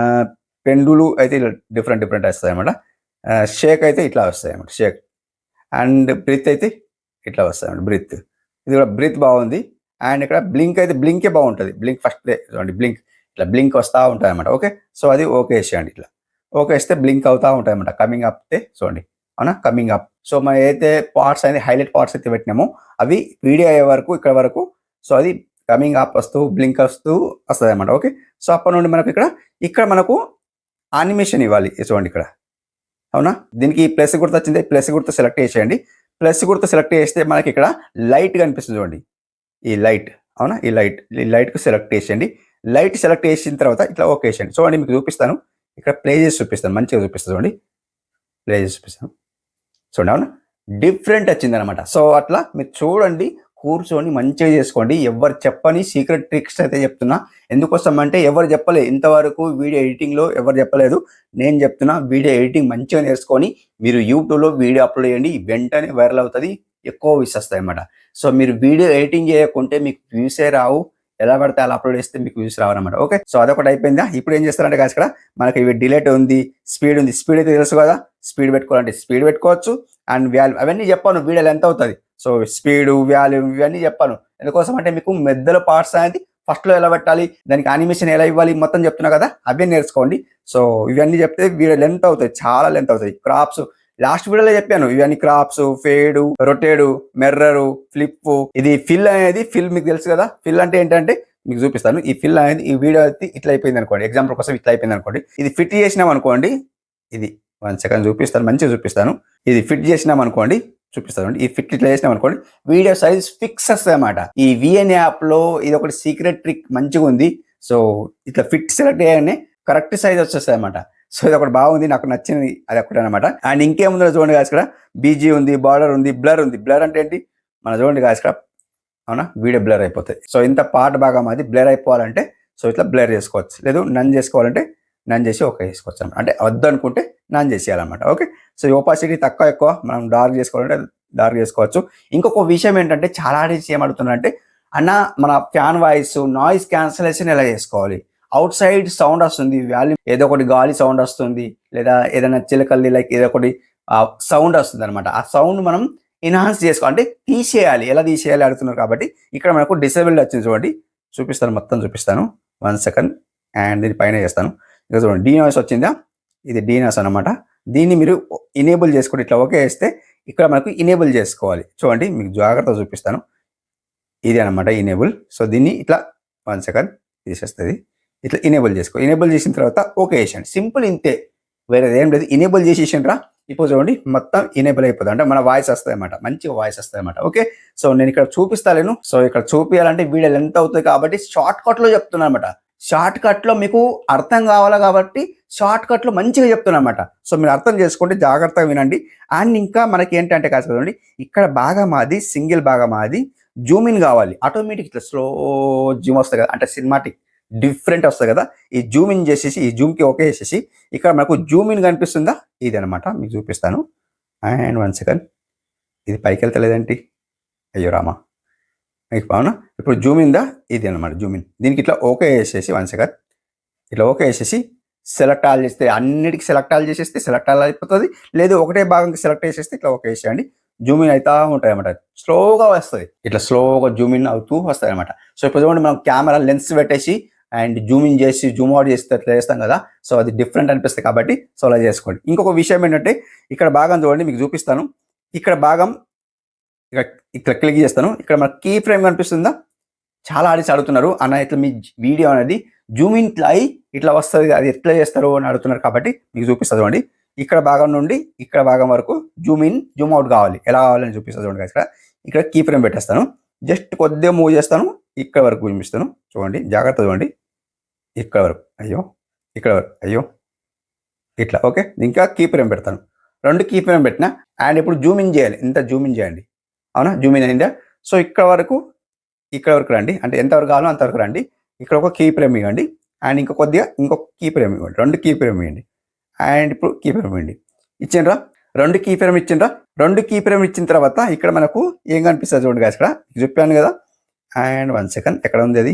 Speaker 1: పెండులు అయితే ఇలా డిఫరెంట్ వస్తాయి అనమాట. షేక్ అయితే ఇట్లా వస్తాయి అనమాట, షేక్. అండ్ బ్రీత్ అయితే ఇట్లా వస్తాయి అనమాట, బ్రీత్. ఇది కూడా బ్రీత్ బాగుంది. అండ్ ఇక్కడ బ్లింక్ అయితే బ్లింకే బాగుంటుంది. బ్లింక్ ఫస్ట్ చూడండి, బ్లింక్ ఇట్లా బ్లింక్ వస్తూ ఉంటాయి అనమాట. ఓకే, సో అది ఓకే వేసేయండి. ఇట్లా ఓకే వేస్తే బ్లింక్ అవుతూ ఉంటాయి అనమాట. కమింగ్ అప్ అయితే చూడండి, అవునా, కమింగ్ అప్. సో మనం ఏదైతే పార్ట్స్ అయితే హైలైట్ పార్ట్స్ అయితే పెట్టినామో అవి వీడియో అయ్యే వరకు ఇక్కడ వరకు సో అది కమింగ్ అప్ వస్తూ బ్లింక్ వస్తూ వస్తుంది అనమాట. ఓకే, సో అప్పటి నుండి మనకు ఇక్కడ మనకు యానిమేషన్ ఇవ్వాలి. చూడండి ఇక్కడ, అవునా, దీనికి ప్లస్ గుర్తు వచ్చింది, ప్లస్ గుర్తు సెలెక్ట్ చేసేయండి. ప్లస్ గుర్తు సెలెక్ట్ చేస్తే మనకి ఇక్కడ లైట్ కనిపిస్తుంది చూడండి, ఈ లైట్, అవునా, ఈ లైట్కు సెలెక్ట్ చేసేయండి. లైట్ సెలెక్ట్ చేసిన తర్వాత ఇట్లా ఓకే వేసేయండి. చూడండి మీకు చూపిస్తాను, ఇక్కడ ప్లే చేసి చూపిస్తాను, మంచిగా చూపిస్తాను చూడండి, ప్లే చేసి చూపిస్తాను చూడండి. అవునా, డిఫరెంట్ వచ్చింది అనమాట. సో అట్లా మీరు చూడండి, కూర్చొని మంచిగా చేసుకోండి. ఎవరు చెప్పని సీక్రెట్ ట్రిక్స్ అయితే చెప్తున్నా. ఎందుకోసం అంటే ఎవరు చెప్పలేదు ఇంతవరకు, వీడియో ఎడిటింగ్లో ఎవరు చెప్పలేదు, నేను చెప్తున్నా. వీడియో ఎడిటింగ్ మంచిగా నేర్చుకొని మీరు యూట్యూబ్లో వీడియో అప్లోడ్ చేయండి, వెంటనే వైరల్ అవుతుంది, ఎక్కువ వ్యూస్ వస్తాయి అన్నమాట. సో మీరు వీడియో ఎడిటింగ్ చేయకుంటే మీకు వ్యూసే రావు, ఎలా పడితే అలా అప్లోడ్ చేస్తే మీకు వ్యూస్ రావన్నమాట. ఓకే, సో అదొకటి అయిపోయిందా. ఇప్పుడు ఏం చేస్తారంటే కాదు, ఇక్కడ మనకి ఇవి డిలేట్ ఉంది, స్పీడ్ ఉంది. స్పీడ్ అయితే తెలుసు కదా, స్పీడ్ పెట్టుకోవాలంటే స్పీడ్ పెట్టుకోవచ్చు. అండ్ వాల్యూ అవన్నీ చెప్పాను, వీడియోలు ఎంత అవుతుంది. సో స్పీడు, వాల్యూమ్ ఇవన్నీ చెప్పాను. ఎందుకోసం అంటే మీకు మెద్దల పార్ట్స్ అనేది ఫస్ట్లో ఎలా పెట్టాలి, దానికి యానిమేషన్ ఎలా ఇవ్వాలి మొత్తం చెప్తున్నా కదా, అవే నేర్చుకోండి. సో ఇవన్నీ చెప్తే వీడియో లెంత్ అవుతాయి, చాలా లెంత్ అవుతాయి. క్రాప్స్ లాస్ట్ వీడియోలో చెప్పాను, ఇవన్నీ క్రాప్స్, ఫేడు, రొటేడు, మెర్రరు, ఫ్లిప్. ఇది ఫిల్ అనేది, ఫిల్ మీకు తెలుసు కదా. ఫిల్ అంటే ఏంటంటే మీకు చూపిస్తాను. ఈ ఫిల్ అనేది ఈ వీడియో అయితే ఇట్లా అయిపోయింది అనుకోండి, ఎగ్జాంపుల్ కోసం ఇట్లా అయిపోయింది అనుకోండి. ఇది ఫిట్ చేసినాం అనుకోండి, ఇది 1 సెకండ్ చూపిస్తాను, మంచిగా చూపిస్తాను. ఇది ఫిట్ చేసినాం అనుకోండి, చూపిస్తాను. ఈ ఫిట్ ఇట్లా చేసినాం అనుకోండి, వీడియో సైజ్ ఫిక్స్ వస్తాయి అన్నమాట. ఈ విఎన్ యాప్లో ఇది ఒకటి సీక్రెట్ ట్రిక్ మంచిగా ఉంది. సో ఇట్లా ఫిట్ సెలెక్ట్ చేయగానే కరెక్ట్ సైజ్ వచ్చేస్తాయి అన్నమాట. సో ఇది ఒకటి బాగుంది, నాకు నచ్చింది అది ఒకటి అనమాట. అండ్ ఇంకేముందో చూడండి కాదు, ఇక్కడ బీజీ ఉంది, బార్డర్ ఉంది, బ్లర్ ఉంది. బ్లర్ అంటే ఏంటి మన చూడండి కాదు, ఇక్కడ అవునా, వీడియో బ్లర్ అయిపోతుంది. సో ఇంత పార్ట్ భాగం అది బ్లర్ అయిపోవాలంటే సో ఇట్లా బ్లర్ చేసుకోవచ్చు, లేదు నన్ చేసుకోవాలంటే నన్ చేసి ఓకే చేసుకోవచ్చు అనమాట. అంటే వద్దు అనుకుంటే నన్ చేసేయాలన్నమాట. ఓకే, సో ఓపాసిటీ తక్కువ ఎక్కువ మనం డార్క్ చేసుకోవాలంటే డార్క్ చేసుకోవచ్చు. ఇంకొక విషయం ఏంటంటే చాలా ఆడియన్స్ ఏమడుగుతున్నారంటే, అన్న మన ఫ్యాన్ వాయిస్ నాయిస్ క్యాన్సలేషన్ ఎలా చేసుకోవాలి, అవుట్ సైడ్ సౌండ్ వస్తుంది, వాల్యూమ్ ఏదో ఒకటి గాలి సౌండ్ వస్తుంది, లేదా ఏదైనా చిలకల్లి లైక్ ఏదో ఒకటి సౌండ్ వస్తుంది అనమాట. ఆ సౌండ్ మనం ఎన్హాన్స్ చేసుకోవాలి, అంటే తీసేయాలి. ఎలా తీసేయాలి అడుగుతున్నారు కాబట్టి ఇక్కడ మనకు డిసేబుల్డ్ వచ్చింది చూడండి, చూపిస్తాను, మొత్తం చూపిస్తాను. 1 సెకండ్. అండ్ దీని పైన చేస్తాను. ఇక చూడండి, డీ నాయిస్ వచ్చిందా, ఇది డీ నాయిస్ అనమాట. దీన్ని మీరు ఇనేబుల్ చేసుకోండి. ఇట్లా ఓకే వేస్తే ఇక్కడ మనకు ఇనేబుల్ చేసుకోవాలి. చూడండి మీకు జాగ్రత్తగా చూపిస్తాను, ఇది అనమాట ఇనేబుల్. సో దీన్ని ఇట్లా 1 సెకండ్ తీసేస్తుంది, ఇట్లా ఇనేబుల్ చేసుకో. ఇనేబుల్ చేసిన తర్వాత ఓకే వేసేయండి, సింపుల్ ఇంతే, వేరేది ఏం లేదు. ఇనేబుల్ చేసేసిండ్రా, ఇప్పుడు చూడండి మొత్తం ఇనేబుల్ అయిపోతుంది, అంటే మన వాయిస్ వస్తాయి అన్నమాట, మంచిగా వాయిస్ వస్తాయి అన్నమాట. ఓకే, సో నేను ఇక్కడ చూపిస్తాను. సో ఇక్కడ చూపించాలంటే వీడియో లెంత్ అవుతుంది కాబట్టి షార్ట్ కట్లో చెప్తున్నాను అనమాట. షార్ట్ కట్లో మీకు అర్థం కావాలి కాబట్టి షార్ట్ కట్లో మంచిగా చెప్తున్నా అనమాట. సో మీరు అర్థం చేసుకుంటే జాగ్రత్తగా వినండి. అండ్ ఇంకా మనకి ఏంటంటే కాదు చూడండి, ఇక్కడ బాగా మాది సింగిల్ బాగా మాది జూమ్ ఇన్ కావాలి, ఆటోమేటిక్ ఇట్లా స్లో జూమ్ వస్తుంది కదా, అంటే సినిమాటిక్ డిఫరెంట్ వస్తుంది కదా. ఈ జూమ్ ఇన్ చేసేసి ఈ జూమ్కి ఓకే చేసేసి ఇక్కడ మనకు జూమ్ ఇన్ కనిపిస్తుందా, ఇది అనమాట, మీకు చూపిస్తాను. అండ్ 1 సెకండ్, ఇది పైకి వెళ్తలేదేంటి, అయ్యో రామా, మీకు బాగున్నా. ఇప్పుడు జూమ్ ఇందా, ఇది అనమాట జూమ్ ఇన్. దీనికి ఇట్లా ఓకే వేసేసి 1 సెకండ్, ఇట్లా ఓకే వేసేసి సెలెక్ట్ ఆల్ చేస్తే, అన్నిటికీ సెలెక్ట్ ఆల్ చేసేస్తే సెలెక్ట్ ఆల్ అయిపోతుంది, లేదు ఒకటే భాగంకి సెలెక్ట్ చేసేస్తే ఇట్లా ఓకే వేసేయండి. జూమ్ ఇన్ అవుతా ఉంటాయి అనమాట, స్లోగా వస్తుంది, ఇట్లా స్లోగా జూమ్ ఇన్ అవుతూ వస్తాయి అనమాట. సో ఇప్పుడు చూడండి, మనం కెమెరా లెన్స్ పెట్టేసి అండ్ జూమ్ ఇన్ చేసి జూమ్ అవుట్ చేస్తే అట్లా చేస్తాం కదా. సో అది డిఫరెంట్ అనిపిస్తుంది కాబట్టి సో అలా చేసుకోండి. ఇంకొక విషయం ఏంటంటే, ఇక్కడ భాగం చూడండి, మీకు చూపిస్తాను. ఇక్కడ భాగం ఇక్కడ క్లిక్ చేస్తాను, ఇక్కడ మన కీ ఫ్రేమ్ కనిపిస్తుందా. చాలా ఆడియన్స్ అడుగుతున్నారు, అన్న ఇట్లా మీ వీడియో అనేది జూమ్ ఇన్ ఇట్లా అయి ఇట్లా వస్తుంది, అది ఎట్లా చేస్తారు అని అడుగుతున్నారు కాబట్టి మీకు చూపిస్తుంది చూడండి. ఇక్కడ భాగం నుండి ఇక్కడ భాగం వరకు జూమ్ ఇన్ జూమ్ అవుట్ కావాలి, ఎలా కావాలని చూపిస్తుంది చూడండి. ఇక్కడ కీ ఫ్రేమ్ పెట్టేస్తాను, జస్ట్ కొద్దిగా మూవ్ చేస్తాను, ఇక్కడ వరకు చూపిస్తాను చూడండి, జాగ్రత్త చూడండి, ఇక్కడ వరకు అయ్యో, ఇక్కడ వరకు అయ్యో, ఇట్లా ఓకే. ఇంకా కీ ఫ్రేమ్ పెడతాను, 2 కీ ఫ్రేమ్ పెట్టినా. అండ్ ఇప్పుడు జూమ్ ఇన్ చేయాలి, ఇంత జూమ్ ఇన్ చేయండి, అవునా, జూమ్ ఇన్ అయిందా. సో ఇక్కడ వరకు రండి, అంటే ఎంతవరకు కావాలో అంతవరకు రండి. ఇక్కడ ఒక కీ ఫ్రేమ్ ఇవ్వండి, అండ్ ఇంకా కొద్దిగా ఇంకొక కీ ఫ్రేమ్ ఇవ్వండి, 2 కీ ఫ్రేమ్ ఇవ్వండి. అండ్ ఇప్పుడు కీ ఫ్రేమ్ ఇవ్వండి, ఇచ్చిండ్రా. రెండు కీ ఫ్రేమ్ ఇచ్చిండ్రా, రెండు కీ ఫ్రేమ్ ఇచ్చిన తర్వాత ఇక్కడ మనకు ఏం కనిపిస్తుంది చూడండి guys, ఇక్కడ చెప్పాను కదా. అండ్ 1 సెకండ్, ఎక్కడ ఉంది అది,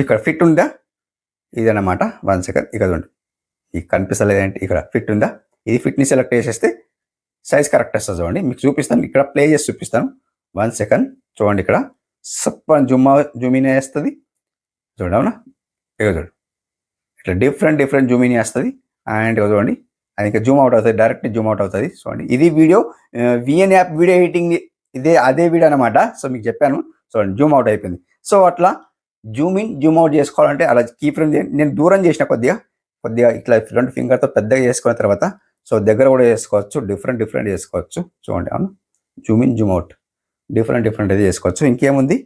Speaker 1: ఇక్కడ ఫిట్ ఉందా, ఇదన్నమాట. 1 సెకండ్, ఇక్కడ చూడండి, ఇది కనిపిస్తలేదేంటి, ఇక్కడ ఫిట్ ఉందా, ఇది ఫిట్ని సెలెక్ట్ చేసేస్తే సైజ్ కరెక్ట్ వస్తుంది చూడండి. మీకు చూపిస్తాను, ఇక్కడ ప్లే చేసి చూపిస్తాను. 1 సెకండ్ చూడండి, ఇక్కడ సప్పని జూమ్ ఇన్ వేస్తుంది చూడండి. అవునా, ఇక చూడండి, ఇట్లా డిఫరెంట్ జూమ్ ఇన్ వేస్తుంది. అండ్ ఇక చూడండి, అది ఇంకా జూమ్ అవుట్ అవుతుంది, డైరెక్ట్ జూమ్ అవుట్ అవుతుంది చూడండి. ఇది video VN app video editing, అదే వీడియో అనమాట. సో మీకు చెప్పాను చూడండి, జూమ్ అవుట్ అయిపోయింది. సో అట్లా జూమ్ ఇన్ జూమ్ అవుట్ చేసుకోవాలంటే అలా కీ ఫ్రేమ్ నేను దూరం చేసిన కొద్దిగా ఇట్లా ఫ్రంట్ ఫింగర్తో పెద్దగా చేసుకున్న తర్వాత సో దగ్గర కూడా చేసుకోవచ్చు, డిఫరెంట్ చేసుకోవచ్చు చూడండి. అవును, Zoom in zoom out different అయితే చేసుకోవచ్చు. ఇంకేముంది,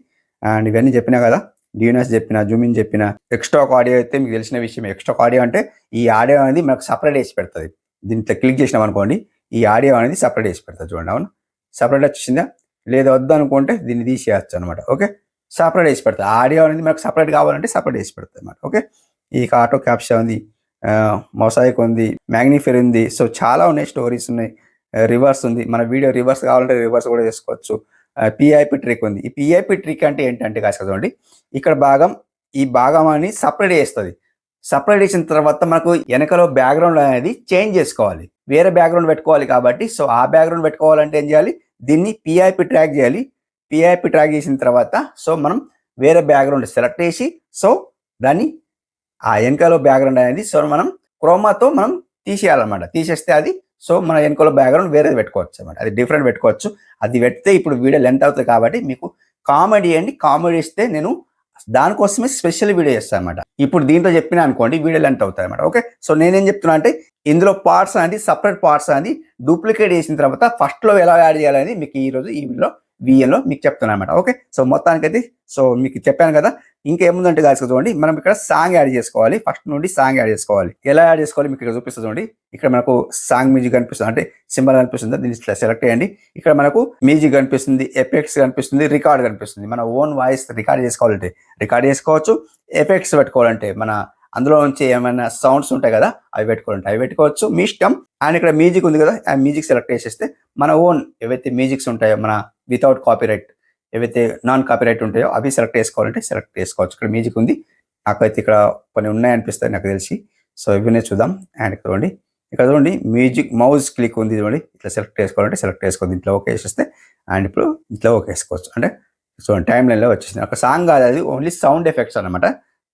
Speaker 1: అండ్ ఇవన్నీ చెప్పినా కదా, డిఎన్ఎస్ చెప్పిన, జూమ్ ఇన్ చెప్పిన. ఎక్స్ట్రా ఆడియో అయితే మీకు తెలిసిన విషయం. ఎక్స్ట్రా ఆడియో అంటే ఈ ఆడియో అనేది మనకు సపరేట్ వేసి పెడుతుంది. దీంట్లో క్లిక్ చేసినాం అనుకోండి, ఈ ఆడియో అనేది సపరేట్ వేసి పెడుతుంది చూడండి. అవును, సపరేట్ వచ్చిందా, లేదా వద్దు అనుకుంటే దీన్ని తీసేయచ్చు అనమాట. ఓకే, సపరేట్ వేసి పెడుతుంది. ఆడియో అనేది మనకు సపరేట్ కావాలంటే సపరేట్ వేసి పెడుతుంది అనమాట. ఓకే, ఈ ఆటో క్యాప్చర్ ఉంది, మొసాయిక్ ఉంది, మ్యాగ్నిఫైర్ ఉంది. సో చాలా ఉన్నాయి, స్టోరీస్ ఉన్నాయి, రివర్స్ ఉంది. మన వీడియో రివర్స్ కావాలంటే రివర్స్ కూడా చేసుకోవచ్చు. పిఐపి ట్రిక్ ఉంది. ఈ పిఐపి ట్రిక్ అంటే ఏంటంటే కాస్త చూడండి, ఇక్కడ ఈ భాగం అని సపరేట్ చేస్తుంది. సపరేట్ చేసిన తర్వాత మనకు వెనకలో బ్యాక్గ్రౌండ్ అనేది చేంజ్ చేసుకోవాలి, వేరే బ్యాక్గ్రౌండ్ పెట్టుకోవాలి. కాబట్టి సో ఆ బ్యాక్గ్రౌండ్ పెట్టుకోవాలంటే ఏం చేయాలి, దీన్ని పిఐపి ట్రాక్ చేయాలి. పిఐపి ట్రాక్ చేసిన తర్వాత సో మనం వేరే బ్యాక్గ్రౌండ్ సెలెక్ట్ చేసి సో దాన్ని ఆ వెనకలో బ్యాక్గ్రౌండ్ అనేది సో మనం క్రోమాతో మనం తీసేయాలన్నమాట. తీసేస్తే అది సో మన వెనకలో బ్యాక్గ్రౌండ్ వేరేది పెట్టుకోవచ్చు అనమాట. అది డిఫరెంట్ పెట్టుకోవచ్చు. అది పెడితే ఇప్పుడు వీడియో లెంత్ అవుతుంది కాబట్టి మీకు కామెడీ ఇస్తే నేను దానికోసమే స్పెషల్ వీడియో చేస్తాను అనమాట. ఇప్పుడు దీంట్లో చెప్పినా అనుకోండి వీడియో లెంత్ అవుతాయి అనమాట. ఓకే, సో నేనేం చెప్తున్నా అంటే ఇందులో పార్ట్స్ అనేది సపరేట్ పార్ట్స్ అనేది డూప్లికేట్ చేసిన తర్వాత ఫస్ట్లో ఎలా యాడ్ చేయాలని మీకు ఈరోజు ఈ వీడియోలో విఎన్లో మీకు చెప్తున్నాను అనమాట. ఓకే, సో మొత్తానికైతే సో మీకు చెప్పాను కదా. ఇంకేముందంటే కాదు చూడండి, మనం ఇక్కడ సాంగ్ యాడ్ చేసుకోవాలి. ఫస్ట్ నుండి సాంగ్ యాడ్ చేసుకోవాలి. ఎలా యాడ్ చేసుకోవాలి మీకు ఇక్కడ చూపిస్తుంది చూడండి. ఇక్కడ మనకు సాంగ్ మ్యూజిక్ కనిపిస్తుంది, అంటే సింబల్ కనిపిస్తుంది, దీన్ని సెలెక్ట్ చేయండి. ఇక్కడ మనకు మ్యూజిక్ కనిపిస్తుంది, ఎఫెక్ట్స్ కనిపిస్తుంది, రికార్డ్ కనిపిస్తుంది. మన ఓన్ వాయిస్ రికార్డ్ చేసుకోవాలంటే రికార్డ్ చేసుకోవచ్చు. ఎఫెక్ట్స్ పెట్టుకోవాలంటే మన అందులో నుంచి ఏమైనా సౌండ్స్ ఉంటాయి కదా, అవి పెట్టుకోవాలంటే అవి పెట్టుకోవచ్చు, మీ ఇష్టం. అండ్ ఇక్కడ మ్యూజిక్ ఉంది కదా, ఆ మ్యూజిక్ సెలెక్ట్ చేసేస్తే మన ఓన్ ఏవైతే మ్యూజిక్స్ ఉంటాయో, మన వితౌట్ కాపీరైట్ ఏవైతే నాన్ కాపీరైట్ ఉంటాయో అవి సెలెక్ట్ చేసుకోవాలంటే సెలెక్ట్ చేసుకోవచ్చు. ఇక్కడ మ్యూజిక్ ఉంది, నాకైతే ఇక్కడ కొన్ని ఉన్నాయనిపిస్తాయి నాకు తెలిసి. సో ఇవన్నీ చూద్దాం. అండ్ ఇక్కడ చూడండి మ్యూజిక్ మౌజ్ క్లిక్ ఉంది చూడండి, ఇట్లా సెలెక్ట్ చేసుకోవాలంటే సెలెక్ట్ చేసుకోవచ్చు. ఇంట్లో ఓకే వేసేస్తే అండ్ ఇప్పుడు ఇట్లా ఓకే వేసుకోవచ్చు. అంటే చూడండి టైం లైన్లో వచ్చేసింది. ఒక సాంగ్ కాదు, అది ఓన్లీ సౌండ్ ఎఫెక్ట్స్ అనమాట.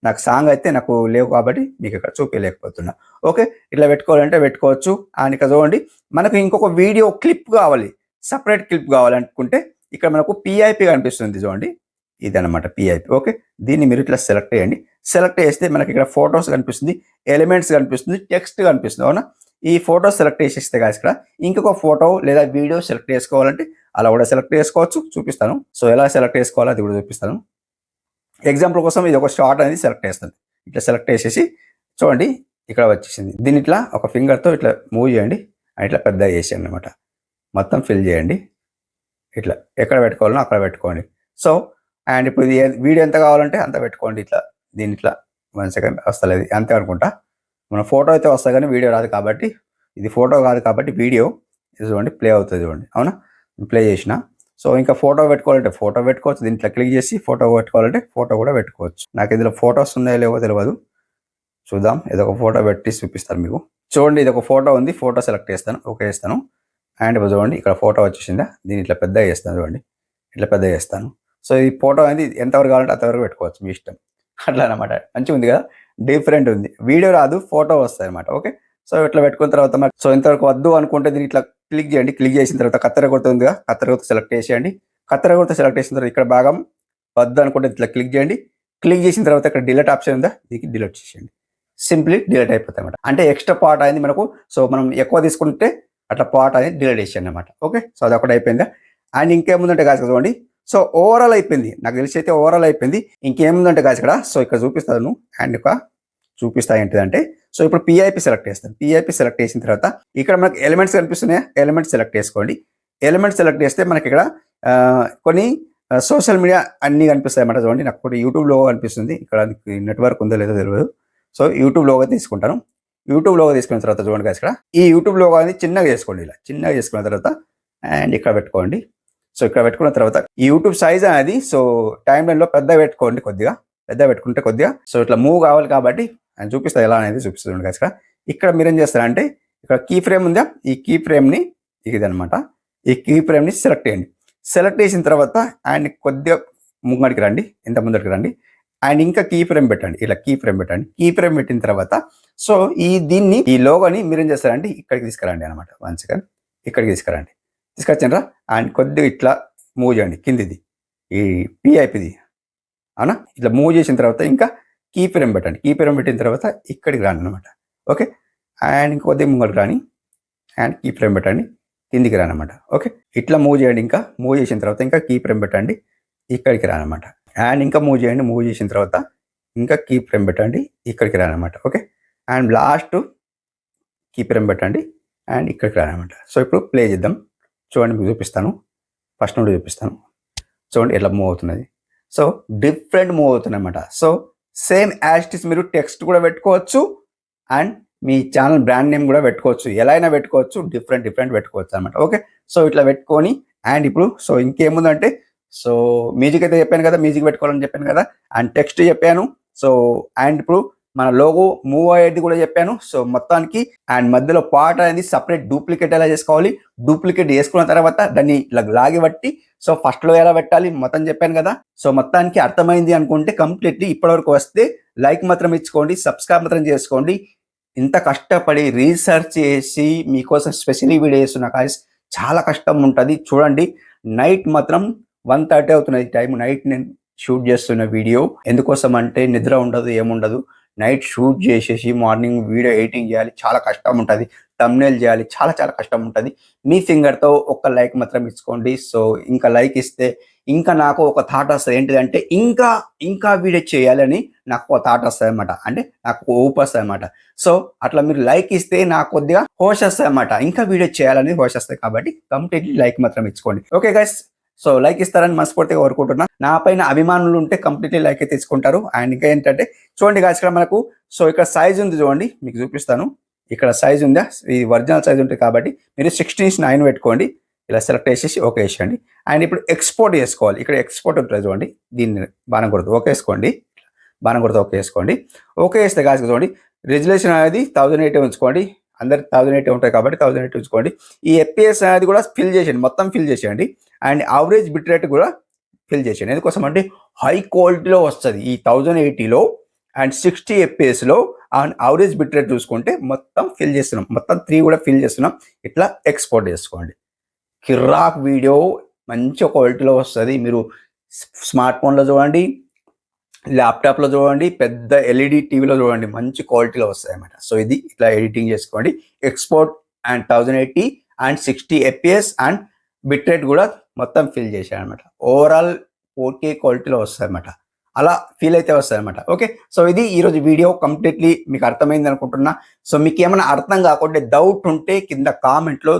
Speaker 1: నాకు సాంగ్ అయితే నాకు లేవు కాబట్టి మీకు ఇక్కడ చూపించలేకపోతున్నా. ఓకే, ఇట్లా పెట్టుకోవాలంటే పెట్టుకోవచ్చు. అండ్ ఇక్కడ చూడండి మనకు ఇంకొక వీడియో క్లిప్ కావాలి, సపరేట్ క్లిప్ కావాలనుకుంటే ఇక్కడ మనకు పిఐపి కనిపిస్తుంది చూడండి, ఇది అనమాట పిఐపి. ఓకే, దీన్ని మీరు ఇట్లా సెలెక్ట్ చేయండి. సెలెక్ట్ చేస్తే మనకి ఇక్కడ ఫొటోస్ కనిపిస్తుంది, ఎలిమెంట్స్ కనిపిస్తుంది, టెక్స్ట్ కనిపిస్తుంది. అవునా, ఈ ఫోటో సెలెక్ట్ చేసేస్తే కాదు ఇక్కడ ఇంకొక ఫోటో లేదా వీడియో సెలెక్ట్ చేసుకోవాలంటే అలా కూడా సెలెక్ట్ చేసుకోవచ్చు. చూపిస్తాను. సో ఎలా సెలెక్ట్ చేసుకోవాలో అది కూడా చూపిస్తాను. ఎగ్జాంపుల్ కోసం ఇది ఒక షార్ట్ అనేది సెలెక్ట్ చేస్తుంది. ఇట్లా సెలెక్ట్ చేసేసి చూడండి ఇక్కడ వచ్చేసింది. దీన్ని ఇట్లా ఒక ఫింగర్తో ఇట్లా మూవ్ చేయండి, ఇట్లా పెద్దగా చేసేయండి అనమాట. మొత్తం ఫిల్ చేయండి. ఇట్లా ఎక్కడ పెట్టుకోవాలనో అక్కడ పెట్టుకోండి. సో అండ్ ఇప్పుడు ఇది వీడియో ఎంత కావాలంటే అంత పెట్టుకోండి. ఇట్లా దీన్ని ఇట్లా 1 సెకండ్ వస్తలేదు అంతే అనుకుంటా. మన ఫోటో అయితే వస్తుంది కానీ వీడియో రాదు కాబట్టి, ఇది ఫోటో కాదు కాబట్టి వీడియో చూడండి ప్లే అవుతుంది చూడండి. అవునా, ప్లే చేసిన. సో ఇంకా ఫోటో పెట్టుకోవాలంటే ఫోటో పెట్టుకోవచ్చు. దీంట్లో క్లిక్ చేసి ఫోటో పెట్టుకోవాలంటే ఫోటో కూడా పెట్టుకోవచ్చు. నాకు ఇందులో ఫొటోస్ ఉన్నాయో లేవో తెలియదు, చూద్దాం. ఏదో ఒక ఫోటో పెట్టి చూపిస్తాను మీకు. చూడండి ఇది ఒక ఫోటో ఉంది, ఫోటో సెలెక్ట్ చేస్తాను, ఓకే చేస్తాను. అండ్ చూడండి ఇక్కడ ఫోటో వచ్చేసిందా, దీన్ని ఇట్లా పెద్దగా చేస్తాను చూడండి, ఇట్లా పెద్దగా చేస్తాను. సో ఈ ఫోటో అనేది ఎంతవరకు కావాలంటే అంతవరకు పెట్టుకోవచ్చు, మీ ఇష్టం. అట్లా అనమాట. మంచిగా ఉంది కదా, డిఫరెంట్ ఉంది. వీడియో రాదు, ఫోటో వస్తుంది అనమాట. ఓకే, సో ఇట్లా పెట్టుకున్న తర్వాత మనకు సో ఇంతవరకు వద్దు అనుకుంటే దీన్ని ఇట్లా క్లిక్ చేయండి. క్లిక్ చేసిన తర్వాత కత్తెర గుర్తు ఉందిగా, కత్తెర గుర్తు సెలెక్ట్ చేసేయండి. కత్తెర గుర్తు సెలెక్ట్ చేసిన తర్వాత ఇక్కడ భాగం వద్దు అనుకుంటే ఇట్లా క్లిక్ చేయండి. క్లిక్ చేసిన తర్వాత ఇక్కడ డిలీట్ ఆప్షన్ ఉందా, దీనికి డిలీట్ చేసేయండి. సింప్లీ డిలీట్ అయిపోతాయి అనమాట. అంటే ఎక్స్ట్రా పార్ట్ అనేది మనకు సో మనం ఎక్కువ తీసుకుంటే అట్లా పార్ట్ అనేది డిలీట్ చేసేయండి అనమాట. ఓకే, సో అది ఒకటి అయిపోయిందా. అండ్ ఇంకేముందంటే కాదు చూడండి, సో ఓవరాల్ అయిపోయింది. నాకు తెలిసి అయితే ఓవరాల్ అయిపోయింది. ఇంకేముందంటే కాదు ఇక్కడ సో ఇక్కడ చూపిస్తాను. అండ్ ఒక చూపిస్తా ఏంటిదంటే సో ఇప్పుడు పిఐపి సెలెక్ట్ చేస్తాను. పిఐపి సెలెక్ట్ చేసిన తర్వాత ఇక్కడ మనకి ఎలిమెంట్స్ కనిపిస్తున్నాయా, ఎలిమెంట్స్ సెలెక్ట్ చేసుకోండి. ఎలిమెంట్స్ సెలెక్ట్ చేస్తే మనకి ఇక్కడ కొన్ని సోషల్ మీడియా అన్నీ కనిపిస్తాయి అన్నమాట. చూడండి నాకు కూడా యూట్యూబ్ లోగో కనిపిస్తుంది. ఇక్కడ నెట్వర్క్ ఉందో లేదో తెలియదు. సో యూట్యూబ్ లోగో తీసుకుంటాను. యూట్యూబ్ లోగో తీసుకున్న తర్వాత చూడండి guys ఇక్కడ ఈ యూట్యూబ్ లోగో అనేది చిన్నగా చేసుకోండి, ఇలా చిన్నగా చేసుకున్న తర్వాత అండ్ ఇక్కడ పెట్టుకోండి. సో ఇక్కడ పెట్టుకున్న తర్వాత ఈ యూట్యూబ్ సైజ్ అనేది సో టైం లైన్ లో పెద్దగా పెట్టుకోండి, కొద్దిగా పెద్దగా పెట్టుకుంటే కొద్దిగా సో ఇట్లా మూవ్ కావాలి కాబట్టి అని చూపిస్తా ఎలా అనేది చూపిస్తుంది guys ఇక్కడ మీరు ఏం చేస్తారంటే ఇక్కడ కీ ఫ్రేమ్ ఉందా, ఈ కీ ఫ్రేమ్ ని ఇదనమాట, ఈ కీ ఫ్రేమ్ ని సెలెక్ట్ చేయండి. సెలెక్ట్ చేసిన తర్వాత అండ్ కొద్దిగా ముంగడికి రండి, ఇంత ముందడికి రండి అండ్ ఇంకా కీ ఫ్రేమ్ పెట్టండి, ఇలా కీ ఫ్రేమ్ పెట్టండి. కీ ఫ్రేమ్ పెట్టిన తర్వాత సో దీన్ని ఈ లోగోని మీరు ఏం చేస్తారంటే ఇక్కడికి తీసుకురండి అనమాట. 1 సెకండ్ ఇక్కడికి తీసుకురండి, తీసుకొచ్చారా అండ్ కొద్దిగా ఇట్లా మూవ్ చేయండి కిందిది, ఈ పిఐపిది అవునా, ఇట్లా మూవ్ చేసిన తర్వాత ఇంకా కీ ఫ్రేమ్ పెట్టండి. కీ ఫ్రేమ్ పెట్టిన తర్వాత ఇక్కడికి రాండి అనమాట. ఓకే అండ్ ఇంకొద్దిగా ముంగడికి రాని అండ్ కీ ఫ్రేమ్ పెట్టండి, కిందికి రానమాట. ఓకే ఇట్లా మూవ్ చేయండి, ఇంకా మూవ్ చేసిన తర్వాత ఇంకా కీ ఫ్రేమ్ పెట్టండి, ఇక్కడికి రానమాట. అండ్ ఇంకా మూవ్ చేయండి, మూవ్ చేసిన తర్వాత ఇంకా కీ ఫ్రేమ్ పెట్టండి, ఇక్కడికి రానమాట. Okay and last key frame పెట్టండి అండ్ ఇక్కడికి రానమాట. సో ఇప్పుడు ప్లే చేద్దాం, చూడండి మీకు చూపిస్తాను, ఫస్ట్ నుండి చూపిస్తాను. చూడండి ఎట్లా మూవ్ అవుతున్నది. సో డిఫరెంట్ మూవ్ అవుతుంది అనమాట. So same as it is మీరు టెక్స్ట్ కూడా పెట్టుకోవచ్చు and me channel brand name కూడా పెట్టుకోవచ్చు, ఎలా అయినా పెట్టుకోవచ్చు, డిఫరెంట్ పెట్టుకోవచ్చు అనమాట. ఓకే సో ఇట్లా పెట్టుకొని అండ్ ఇప్పుడు సో ఇంకేముందంటే సో మ్యూజిక్ అయితే చెప్పాను కదా, మ్యూజిక్ పెట్టుకోవాలని చెప్పాను కదా అండ్ టెక్స్ట్ చెప్పాను. సో అండ్ ఇప్పుడు మన లోగో మూవ్ అయ్యేది కూడా చెప్పాను. సో మొత్తానికి అండ్ మధ్యలో పాట అనేది సపరేట్ డూప్లికేట్ ఎలా చేసుకోవాలి, డూప్లికేట్ చేసుకున్న తర్వాత దాన్ని ఇలా లాగి బట్టి సో ఫస్ట్ లో ఎలా పెట్టాలి మొత్తం చెప్పాను కదా. సో మొత్తానికి అర్థమైంది అనుకుంటే కంప్లీట్లీ ఇప్పటివరకు వస్తే లైక్ మాత్రం ఇచ్చుకోండి, సబ్స్క్రైబ్ మాత్రం చేసుకోండి. ఇంత కష్టపడి రీసెర్చ్ చేసి మీకోసం స్పెషల్లీ వీడియో చేస్తున్నా గాయ్స్, చాలా కష్టం ఉంటుంది. చూడండి నైట్ మాత్రం 1:30 అవుతున్నది టైం, నైట్ నేను షూట్ చేస్తున్న వీడియో. ఎందుకోసం అంటే నిద్ర ఉండదు, ఏముండదు, నైట్ షూట్ చేసేసి మార్నింగ్ వీడియో ఎడిటింగ్ చేయాలి, చాలా కష్టం ఉంటుంది. థంబ్నెయిల్ చేయాలి, చాలా కష్టం ఉంటుంది. మీ ఫింగర్తో ఒక్క లైక్ మాత్రం ఇచ్చుకోండి. సో ఇంకా లైక్ ఇస్తే ఇంకా నాకు ఒక థాట్ వస్తుంది, ఏంటిదంటే ఇంకా వీడియో చేయాలని నాకు ఒక థాట్ వస్తుంది అనమాట, అంటే నాకు ఊపు వస్తుంది అనమాట. సో అట్లా మీరు లైక్ ఇస్తే నాకు కొద్దిగా హోష్ వస్తుంది అనమాట, ఇంకా వీడియో చేయాలని హోష్ వస్తాయి. కాబట్టి కంప్లీట్లీ లైక్ మాత్రం ఇచ్చుకోండి. ఓకే గైస్, సో లైక్ ఇస్తారని మనస్ఫూర్తిగా కోరుకుంటున్నా. నా పైన అభిమానులు ఉంటే కంప్లీట్లీ లైక్ అయితే తీసుకుంటారు. అండ్ ఇంకా ఏంటంటే చూడండి గాయ్స్ ఇక్కడ మనకు సో ఇక్కడ సైజ్ ఉంది, చూడండి మీకు చూపిస్తాను. ఇక్కడ సైజ్ ఉందా, ఇది ఒరిజినల్ సైజ్ ఉంటుంది కాబట్టి మీరు 16:9 పెట్టుకోండి. ఇలా సెలెక్ట్ చేసేసి ఓకే వేసేయండి. అండ్ ఇప్పుడు ఎక్స్పోర్ట్ చేసుకోవాలి, ఇక్కడ ఎక్స్పోర్ట్ ఉంటుంది చూడండి, దీన్ని బాణం కొడుతూ ఓకే వేసుకోండి, బాణం కొడుతూ ఓకే వేసుకోండి. ఓకే వేస్తే గాయ్స్ చూడండి రెజల్యూషన్ అనేది 1080 ఉంచుకోండి, అందరికి 1080 ఉంటాయి కాబట్టి 1080 ఉంచుకోండి. ఈ ఎఫ్పిఎస్ అనేది కూడా ఫిల్ చేసేయండి, మొత్తం ఫిల్ చేసేయండి. అండ్ యావరేజ్ బిట్ రేట్ కూడా ఫిల్ చేసేయండి. ఎందుకోసం అంటే హై క్వాలిటీలో వస్తుంది ఈ 1080లో అండ్ 60 ఎఫ్పిఎస్లో. అండ్ యావరేజ్ బిట్ రేట్ చూసుకుంటే మొత్తం ఫిల్ చేస్తున్నాం, మొత్తం 3 కూడా ఫిల్ చేస్తున్నాం. ఇట్లా ఎక్స్పోర్ట్ చేసుకోండి. కిరాక్ వీడియో మంచి క్వాలిటీలో వస్తుంది. మీరు స్మార్ట్ ఫోన్లో చూడండి, ల్యాప్టాప్లో చూడండి, పెద్ద ఎల్ఈడి టీవీలో చూడండి, మంచి క్వాలిటీలో వస్తాయి అన్నమాట. సో ఇది ఇట్లా ఎడిటింగ్ చేసుకోండి. Export and 1080 and 60 FPS and bit rate కూడా మొత్తం ఫిల్ చేశాను అనమాట. ఓవరాల్ 4K క్వాలిటీలో వస్తాయి అన్నమాట, అలా ఫీల్ అయితే వస్తాయి అనమాట. ఓకే సో ఇది ఈరోజు వీడియో కంప్లీట్లీ మీకు అర్థమైంది అనుకుంటున్నా. సో మీకు ఏమైనా అర్థం కాకుండా డౌట్ ఉంటే కింద కామెంట్లో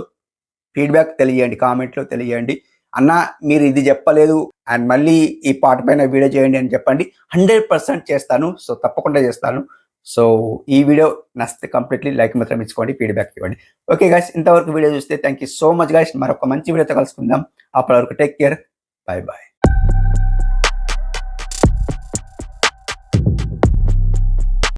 Speaker 1: ఫీడ్బ్యాక్ తెలియండి, కామెంట్లో తెలియండి. అన్న మీరు ఇది చెప్పలేదు అండ్ మళ్ళీ ఈ పాట పైన వీడియో చేయండి అని చెప్పండి, 100% చేస్తాను. సో తప్పకుండా చేస్తాను. సో ఈ వీడియో నచ్చితే కంప్లీట్లీ లైక్ మాత్రం ఇచ్చుకోండి, ఫీడ్బ్యాక్ ఇవ్వండి. ఓకే గైస్, ఇంతవరకు వీడియో చూస్తే thank you so much guys. మరొక మంచి వీడియోతో కలుసుకుందాం. అప్పటి వరకు టేక్ కేర్, బాయ్ బాయ్.